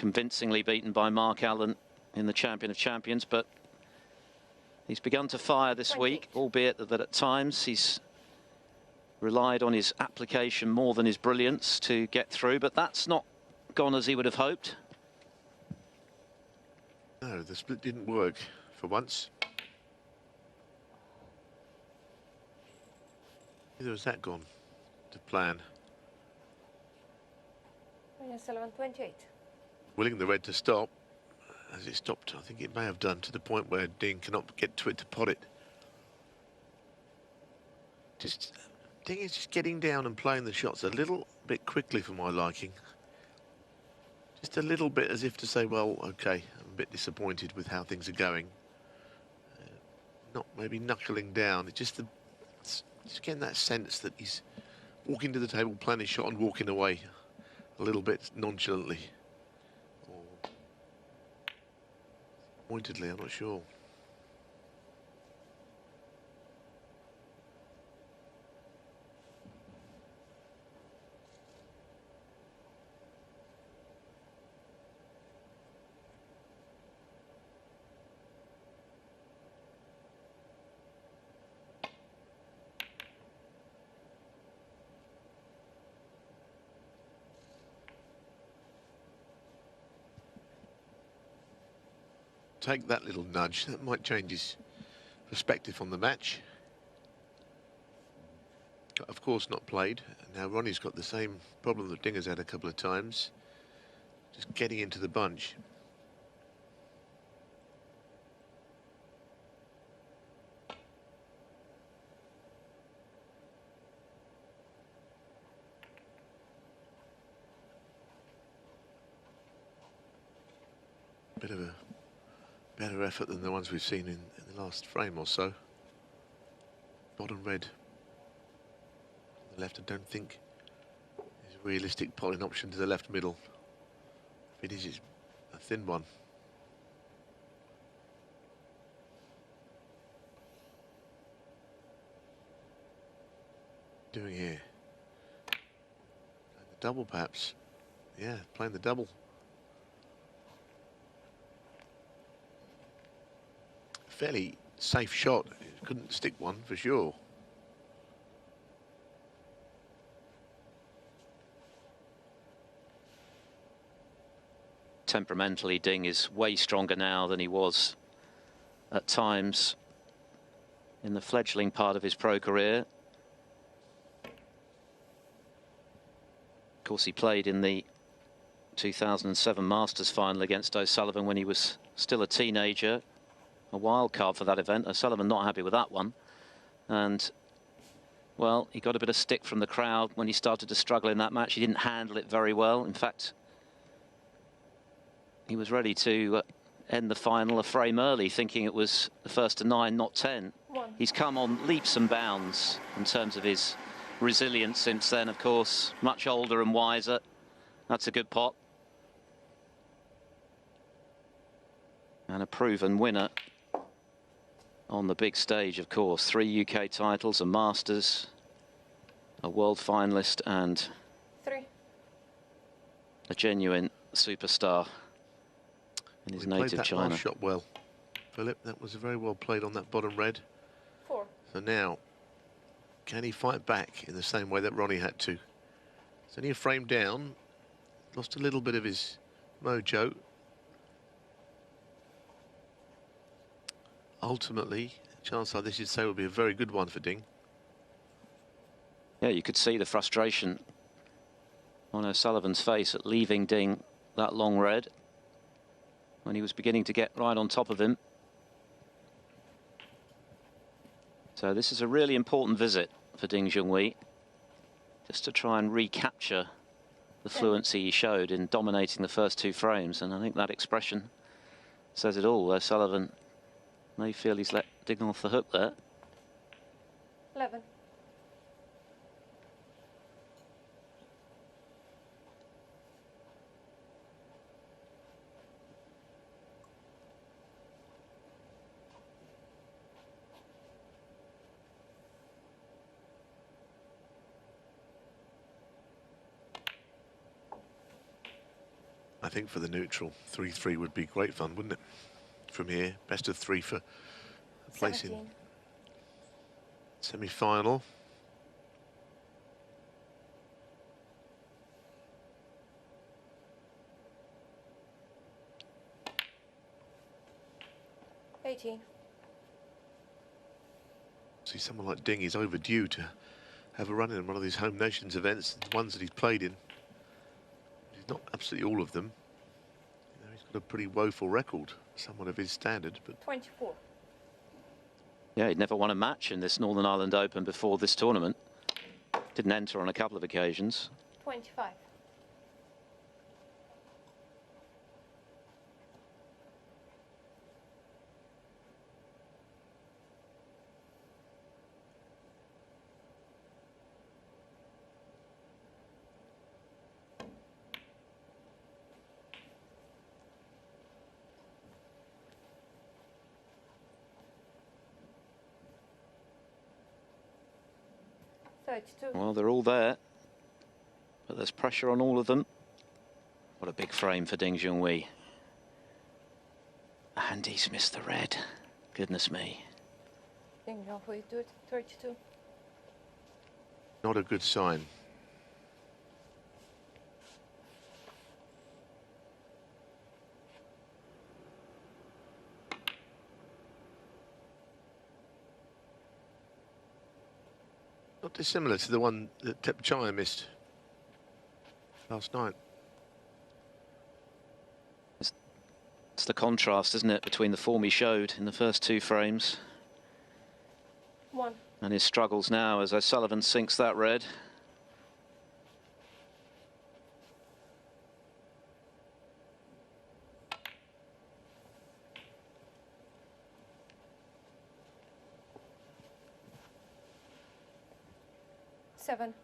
Convincingly beaten by Mark Allen in the Champion of Champions, but he's begun to fire this week, albeit that at times he's relied on his application more than his brilliance to get through, but that's not gone as he would have hoped. No, the split didn't work for once. Neither has that gone to plan. O'Sullivan 28. Willing the red to stop. As it stopped, I think it may have done, to the point where Ding cannot get to it to pot it. Ding is just getting down and playing the shots a little bit quickly for my liking. Just a little bit as if to say, well, okay, I'm a bit disappointed with how things are going. Not maybe knuckling down. It's just getting that sense that he's walking to the table, playing his shot and walking away a little bit nonchalantly. Or pointedly, I'm not sure. take that little nudge. That might change his perspective on the match. Of course not played. Now Ronnie's got the same problem that Ding has had a couple of times. Just getting into the bunch. Bit of a better effort than the ones we've seen in the last frame or so. Bottom red. The left, I don't think is a realistic polling option to the left middle. If it is, it's a thin one. Doing here? Playing the double, perhaps. Yeah, playing the double. Fairly safe shot. Couldn't stick one for sure. Temperamentally, Ding is way stronger now than he was at times in the fledgling part of his pro career. Of course, he played in the 2007 Masters final against O'Sullivan when he was still a teenager. A wild card for that event. O'Sullivan not happy with that one. And, well, he got a bit of stick from the crowd when he started to struggle in that match. He didn't handle it very well. In fact, he was ready to end the final a frame early, thinking it was the first to 9, not 10. He's come on leaps and bounds in terms of his resilience since then, of course. Much older and wiser. That's a good pot. And a proven winner on the big stage, of course. 3 UK titles, a Masters, a world finalist, and 3. a genuine superstar in his native that China. Last shot well, Philip. That was very well played on that bottom red. 4. So now, can he fight back in the same way that Ronnie had to? It's only a frame down. Lost a little bit of his mojo. Ultimately, a chance like this, you'd say, would be a very good one for Ding. Yeah, you could see the frustration on O'Sullivan's face at leaving Ding that long red when he was beginning to get right on top of him. So this is a really important visit for Ding Junhui, just to try and recapture the fluency he showed in dominating the first 2 frames. And I think that expression says it all. O'Sullivan may feel he's let Ding off the hook there. 11. I think for the neutral, 3-3 would be great fun, wouldn't it? From here, best of 3 for a place 17. in semi-final. See, someone like Ding is overdue to have a run in one of these home nations events, the ones that he's played in. He's not absolutely all of them. You know, he's got a pretty woeful record, someone of his standard. But 24. Yeah, he'd never won a match in this Northern Ireland Open before this tournament. Didn't enter on a couple of occasions. 25. Well, they're all there, but there's pressure on all of them. What a big frame for Ding Junhui. And he's missed the red. Goodness me. Ding Junhui, do it. 32. not a good sign. Not dissimilar to the one that Tepchaya missed last night. It's the contrast, isn't it, between the form he showed in the first 2 frames 1. and his struggles now as O'Sullivan sinks that red. Seven.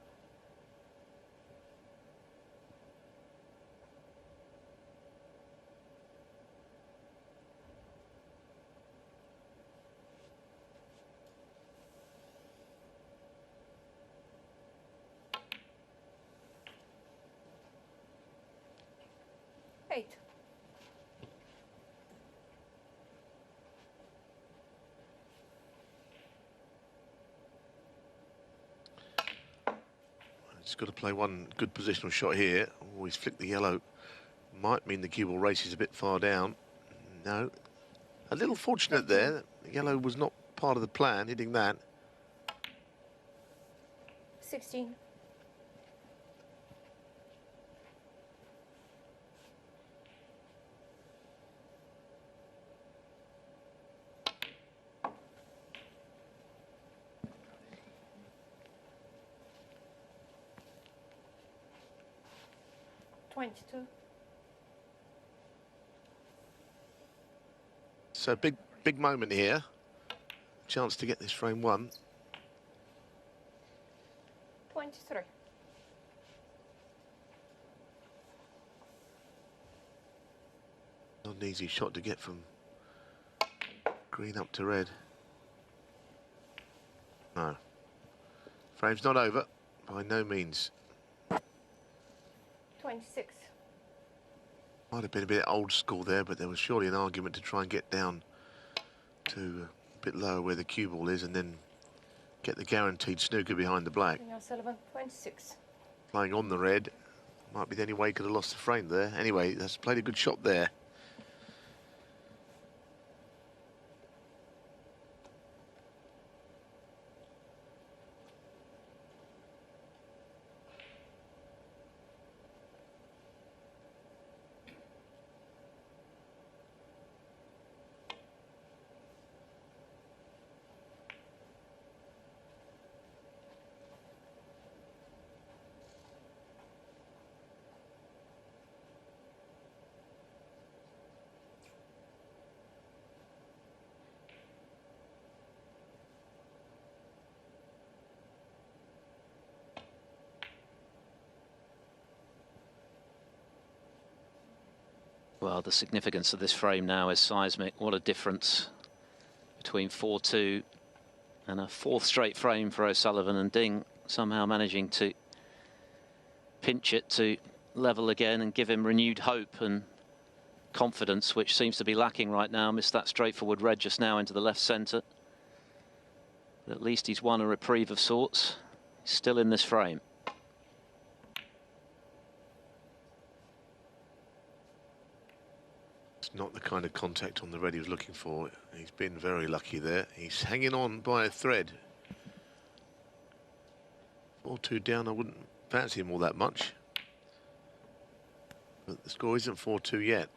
Eight. He's got to play one good positional shot here. Always flick the yellow. Might mean the cue ball race is a bit far down. No. A little fortunate there. The yellow was not part of the plan, hitting that. 16. Twenty-two. So big moment here. Chance to get this frame won. 23. Not an easy shot to get from green up to red. No. Frame's not over, by no means. 26. Might have been a bit old school there, but there was surely an argument to try and get down to a bit lower where the cue ball is and then get the guaranteed snooker behind the black. Ronnie O'Sullivan, 26. Playing on the red. Might be the only way he could have lost the frame there. Anyway, that's played a good shot there. Well, the significance of this frame now is seismic. What a difference between 4-2 and a 4th straight frame for O'Sullivan, and Ding somehow managing to pinch it to level again and give him renewed hope and confidence, which seems to be lacking right now. Missed that straightforward red just now into the left centre. But at least he's won a reprieve of sorts. He's still in this frame. Not the kind of contact on the red he was looking for. He's been very lucky there. He's hanging on by a thread. 4-2 down, I wouldn't fancy him all that much. But the score isn't 4-2 yet.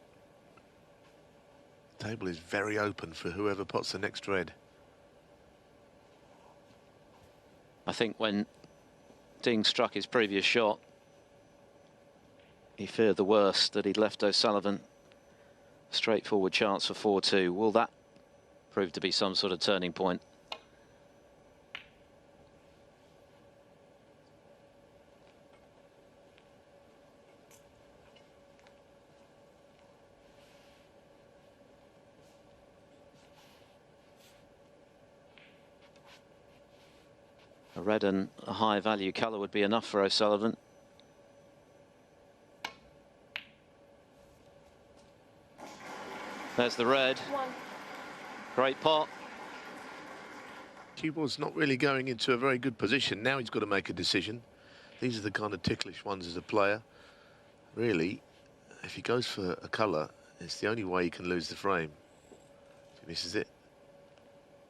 The table is very open for whoever pots the next red. I think when Ding struck his previous shot, he feared the worst, that he'd left O'Sullivan straightforward chance for 4-2. Will that prove to be some sort of turning point? A red and a high value colour would be enough for O'Sullivan. There's the red. 1. Great pot. Cue ball's not really going into a very good position. Now he's got to make a decision. These are the kind of ticklish ones as a player. Really, if he goes for a colour, it's the only way he can lose the frame. If he misses it.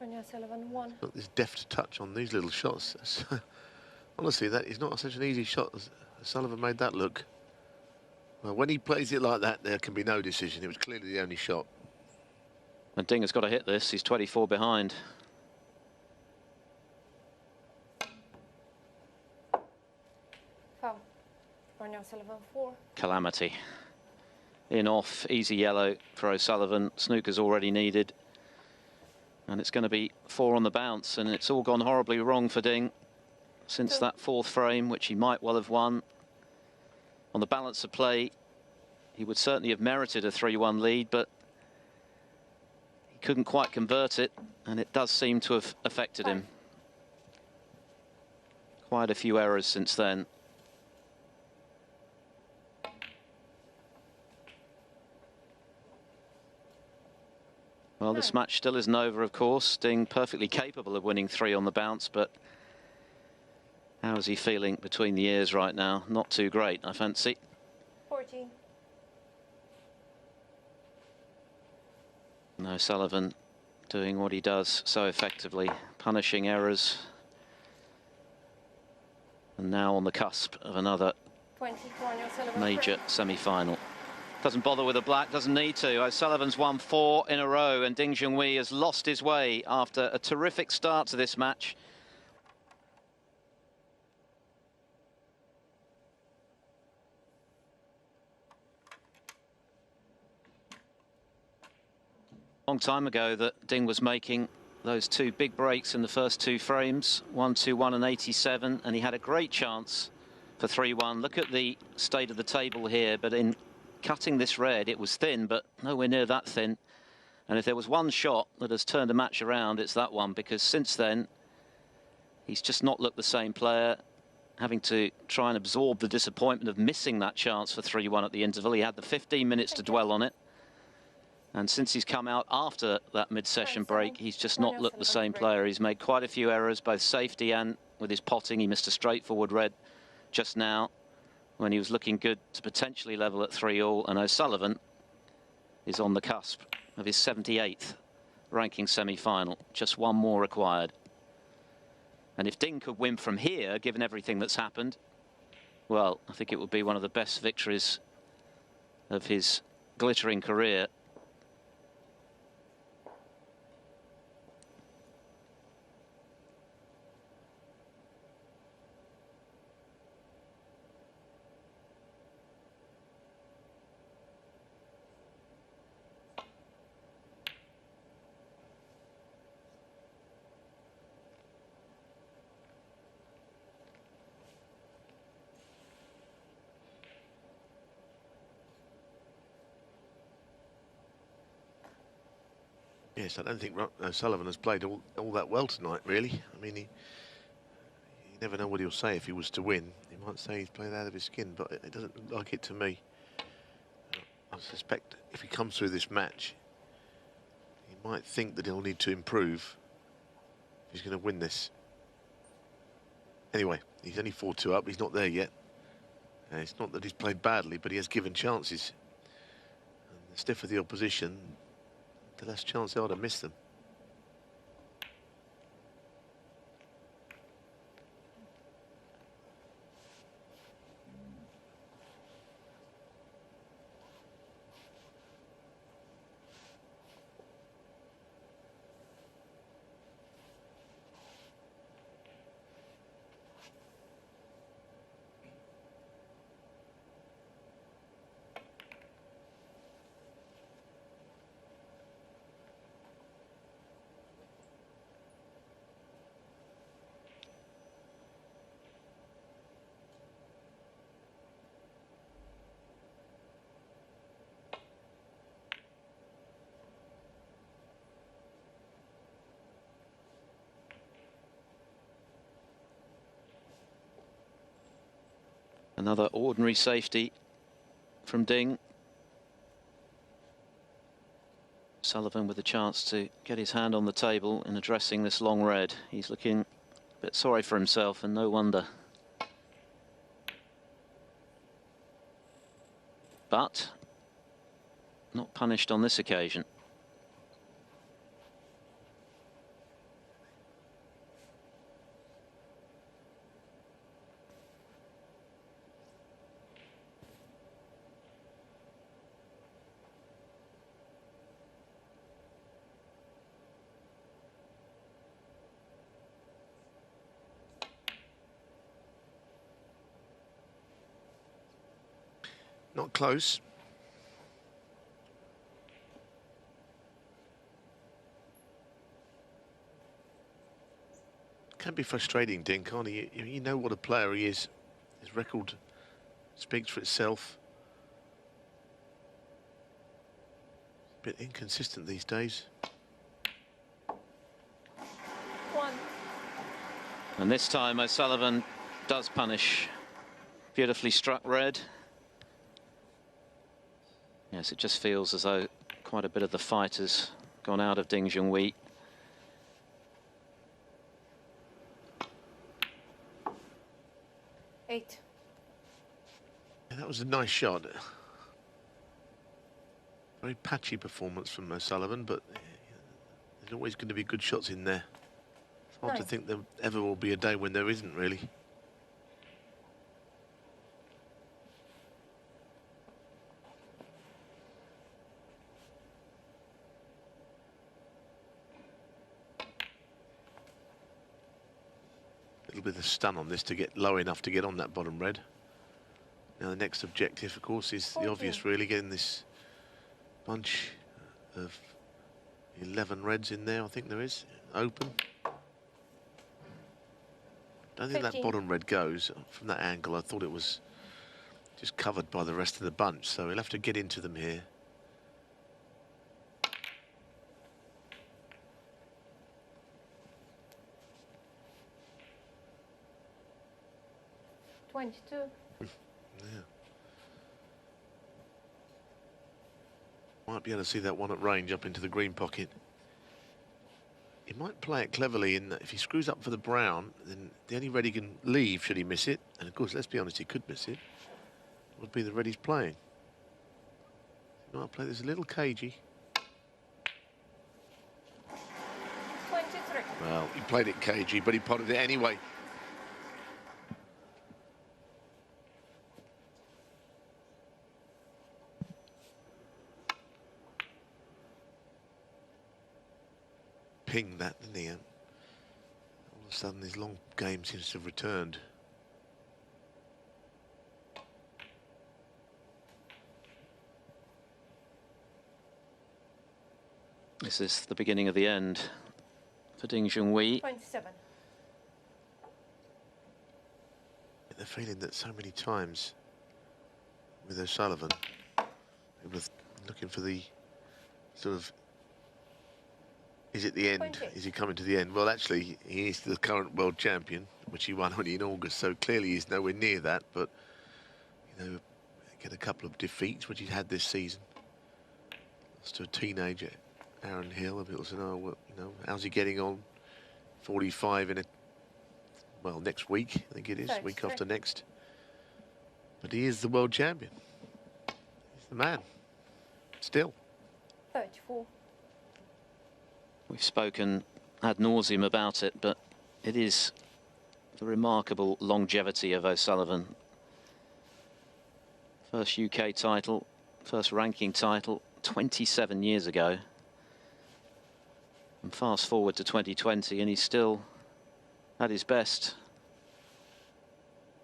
Ronnie O'Sullivan, 1. Look, this deft touch on these little shots. That's Honestly, that is not such an easy shot as Sullivan made that look. Well, when he plays it like that, there can be no decision. It was clearly the only shot. And Ding has got to hit this. He's 24 behind. Foul. Ronnie O'Sullivan 4. Calamity. In off, easy yellow for O'Sullivan. Snooker's already needed. And it's going to be 4 on the bounce. And it's all gone horribly wrong for Ding since that 4th frame, which he might well have won. On the balance of play, he would certainly have merited a 3-1 lead, but he couldn't quite convert it, and it does seem to have affected him. Quite a few errors since then. Well, this match still isn't over, of course. Ding perfectly capable of winning 3 on the bounce, but how is he feeling between the ears right now? Not too great, I fancy. 14. No, Sullivan doing what he does so effectively, punishing errors. And now on the cusp of another 20. Ronnie O'Sullivan major 3. semi-final. Doesn't bother with a black, doesn't need to. O'Sullivan's won 4 in a row, and Ding Junhui has lost his way after a terrific start to this match. Long time ago that Ding was making those 2 big breaks in the first 2 frames, 1-2-1 and 87, and he had a great chance for 3-1. Look at the state of the table here, but in cutting this red, it was thin, but nowhere near that thin. And if there was one shot that has turned a match around, it's that one, because since then, he's just not looked the same player, having to try and absorb the disappointment of missing that chance for 3-1 at the interval. He had the 15 minutes to dwell on it. And since he's come out after that mid-session break, he's just not looked the same player. He's made quite a few errors, both safety and with his potting. He missed a straightforward red just now when he was looking good to potentially level at 3-all. And O'Sullivan is on the cusp of his 78th ranking semi-final. Just 1 more required. And if Ding could win from here, given everything that's happened, well, I think it would be one of the best victories of his glittering career. Yes, I don't think Sullivan has played all that well tonight, really. I mean, you never know what he'll say if he was to win. He might say he's played out of his skin, but it doesn't look like it to me. I suspect if he comes through this match, he might think that he'll need to improve if he's going to win this. Anyway, he's only 4-2 up. He's not there yet. It's not that he's played badly, but he has given chances. And the stiffer the opposition, the less chance they are to miss them. Another ordinary safety from Ding. Sullivan with a chance to get his hand on the table in addressing this long red. He's looking a bit sorry for himself, and no wonder. But not punished on this occasion. Not close. Can be frustrating, Ding, can't he? You know what a player he is. His record speaks for itself. A bit inconsistent these days. 1. And this time O'Sullivan does punish. Beautifully struck red. Yes, it just feels as though quite a bit of the fight has gone out of Ding Junhui. Yeah, that was a nice shot. Very patchy performance from O'Sullivan, but there's always going to be good shots in there. It's hard to think there ever will be a day when there isn't, really. A little bit of stun on this to get low enough to get on that bottom red. Now the next objective, of course, is the obvious, really, getting this bunch of 11 reds in there. I think there is open. Don't think that bottom red goes from that angle. I thought it was just covered by the rest of the bunch, so he'll have to get into them here. Yeah. Might be able to see that one at range up into the green pocket. He might play it cleverly in that if he screws up for the brown, then the only red he can leave should he miss it. And of course, let's be honest, he could miss it. Would be the red he's playing. He might play this a little cagey. 23. Well, he played it cagey, but he potted it anyway. Pinged that, didn't he? All of a sudden, his long game seems to have returned. This is the beginning of the end for Ding Junhui. 27. Get the feeling that so many times with O'Sullivan, he was looking for the sort of, is it the end? 20. Is he coming to the end? Well, actually, he is the current world champion, which he won only in August, so clearly he's nowhere near that. But, you know, get a couple of defeats, which he's had this season. Lost to a teenager, Aaron Hill. And people said, oh, well, you know, how's he getting on? 45 in a, well, next week, I think it is, week after next. But he is the world champion. He's the man, still. 34. We've spoken ad nauseum about it, but it is the remarkable longevity of O'Sullivan. First UK title, first ranking title, 27 years ago. And fast forward to 2020, and he's still at his best.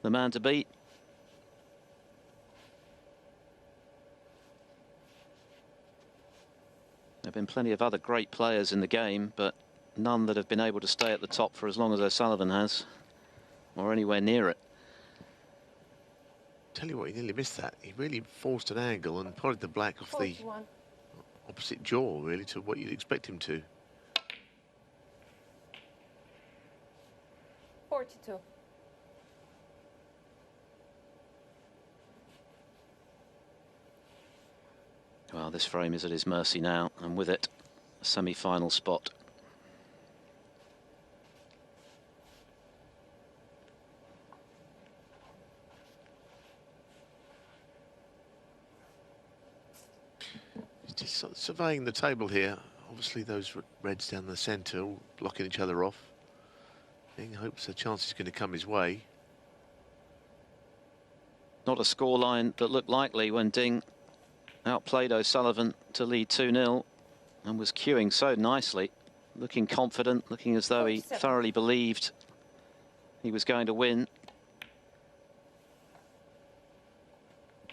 The man to beat. There have been plenty of other great players in the game, but none that have been able to stay at the top for as long as O'Sullivan has, or anywhere near it. Tell you what, he nearly missed that. He really forced an angle and potted the black off 41. the opposite jaw, really, to what you'd expect him to. 42. Well, this frame is at his mercy now, and with it, a semi-final spot. He's just sort of surveying the table here. Obviously, those reds down the centre all blocking each other off. He hopes a chance is going to come his way. Not a scoreline that looked likely when Ding outplayed O'Sullivan to lead 2-0 and was cueing so nicely, looking confident, looking as though he thoroughly believed he was going to win.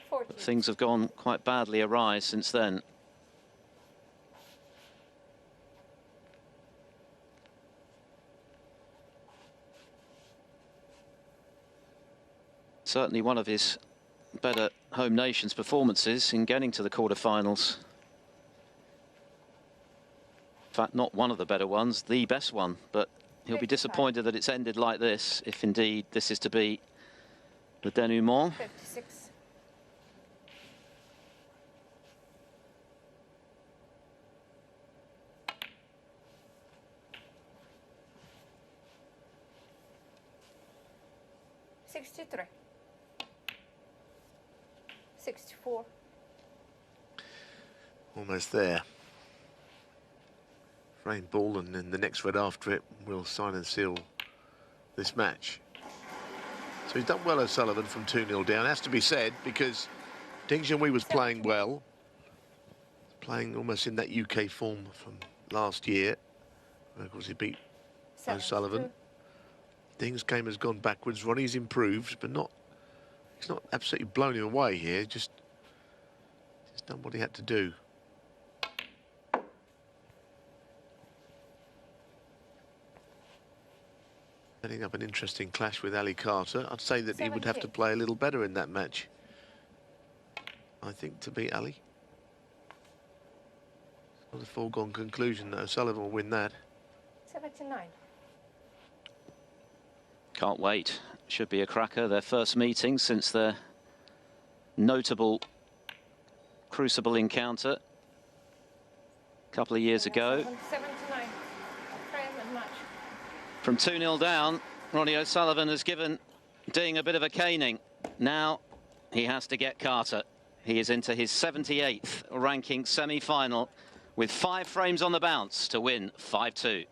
40. But things have gone quite badly awry since then. Certainly one of his better home nations performances in getting to the quarterfinals. In fact, not one of the better ones, the best one, but he'll be 55. disappointed that it's ended like this, if indeed this is to be the denouement. 56. $63. 64. Almost there. Frame ball, and then the next red after it will sign and seal this match. So he's done well, O'Sullivan, from 2-0 down. Has to be said, because Ding Junhui was playing well. Playing almost in that UK form from last year. Of course, he beat O'Sullivan. Ding's game has gone backwards. Ronnie's improved, but not. He's not absolutely blown him away here. Just done what he had to do. Setting up an interesting clash with Ali Carter. I'd say that he would have to play a little better in that match, I think, to beat Ali. It's not a foregone conclusion that O'Sullivan will win that. 79. Can't wait. Should be a cracker. Their first meeting since their notable Crucible encounter a couple of years ago. 79. Frame and match. From 2-0 down, Ronnie O'Sullivan has given Ding a bit of a caning. Now he has to get Carter. He is into his 78th ranking semi-final with 5 frames on the bounce to win 5-2.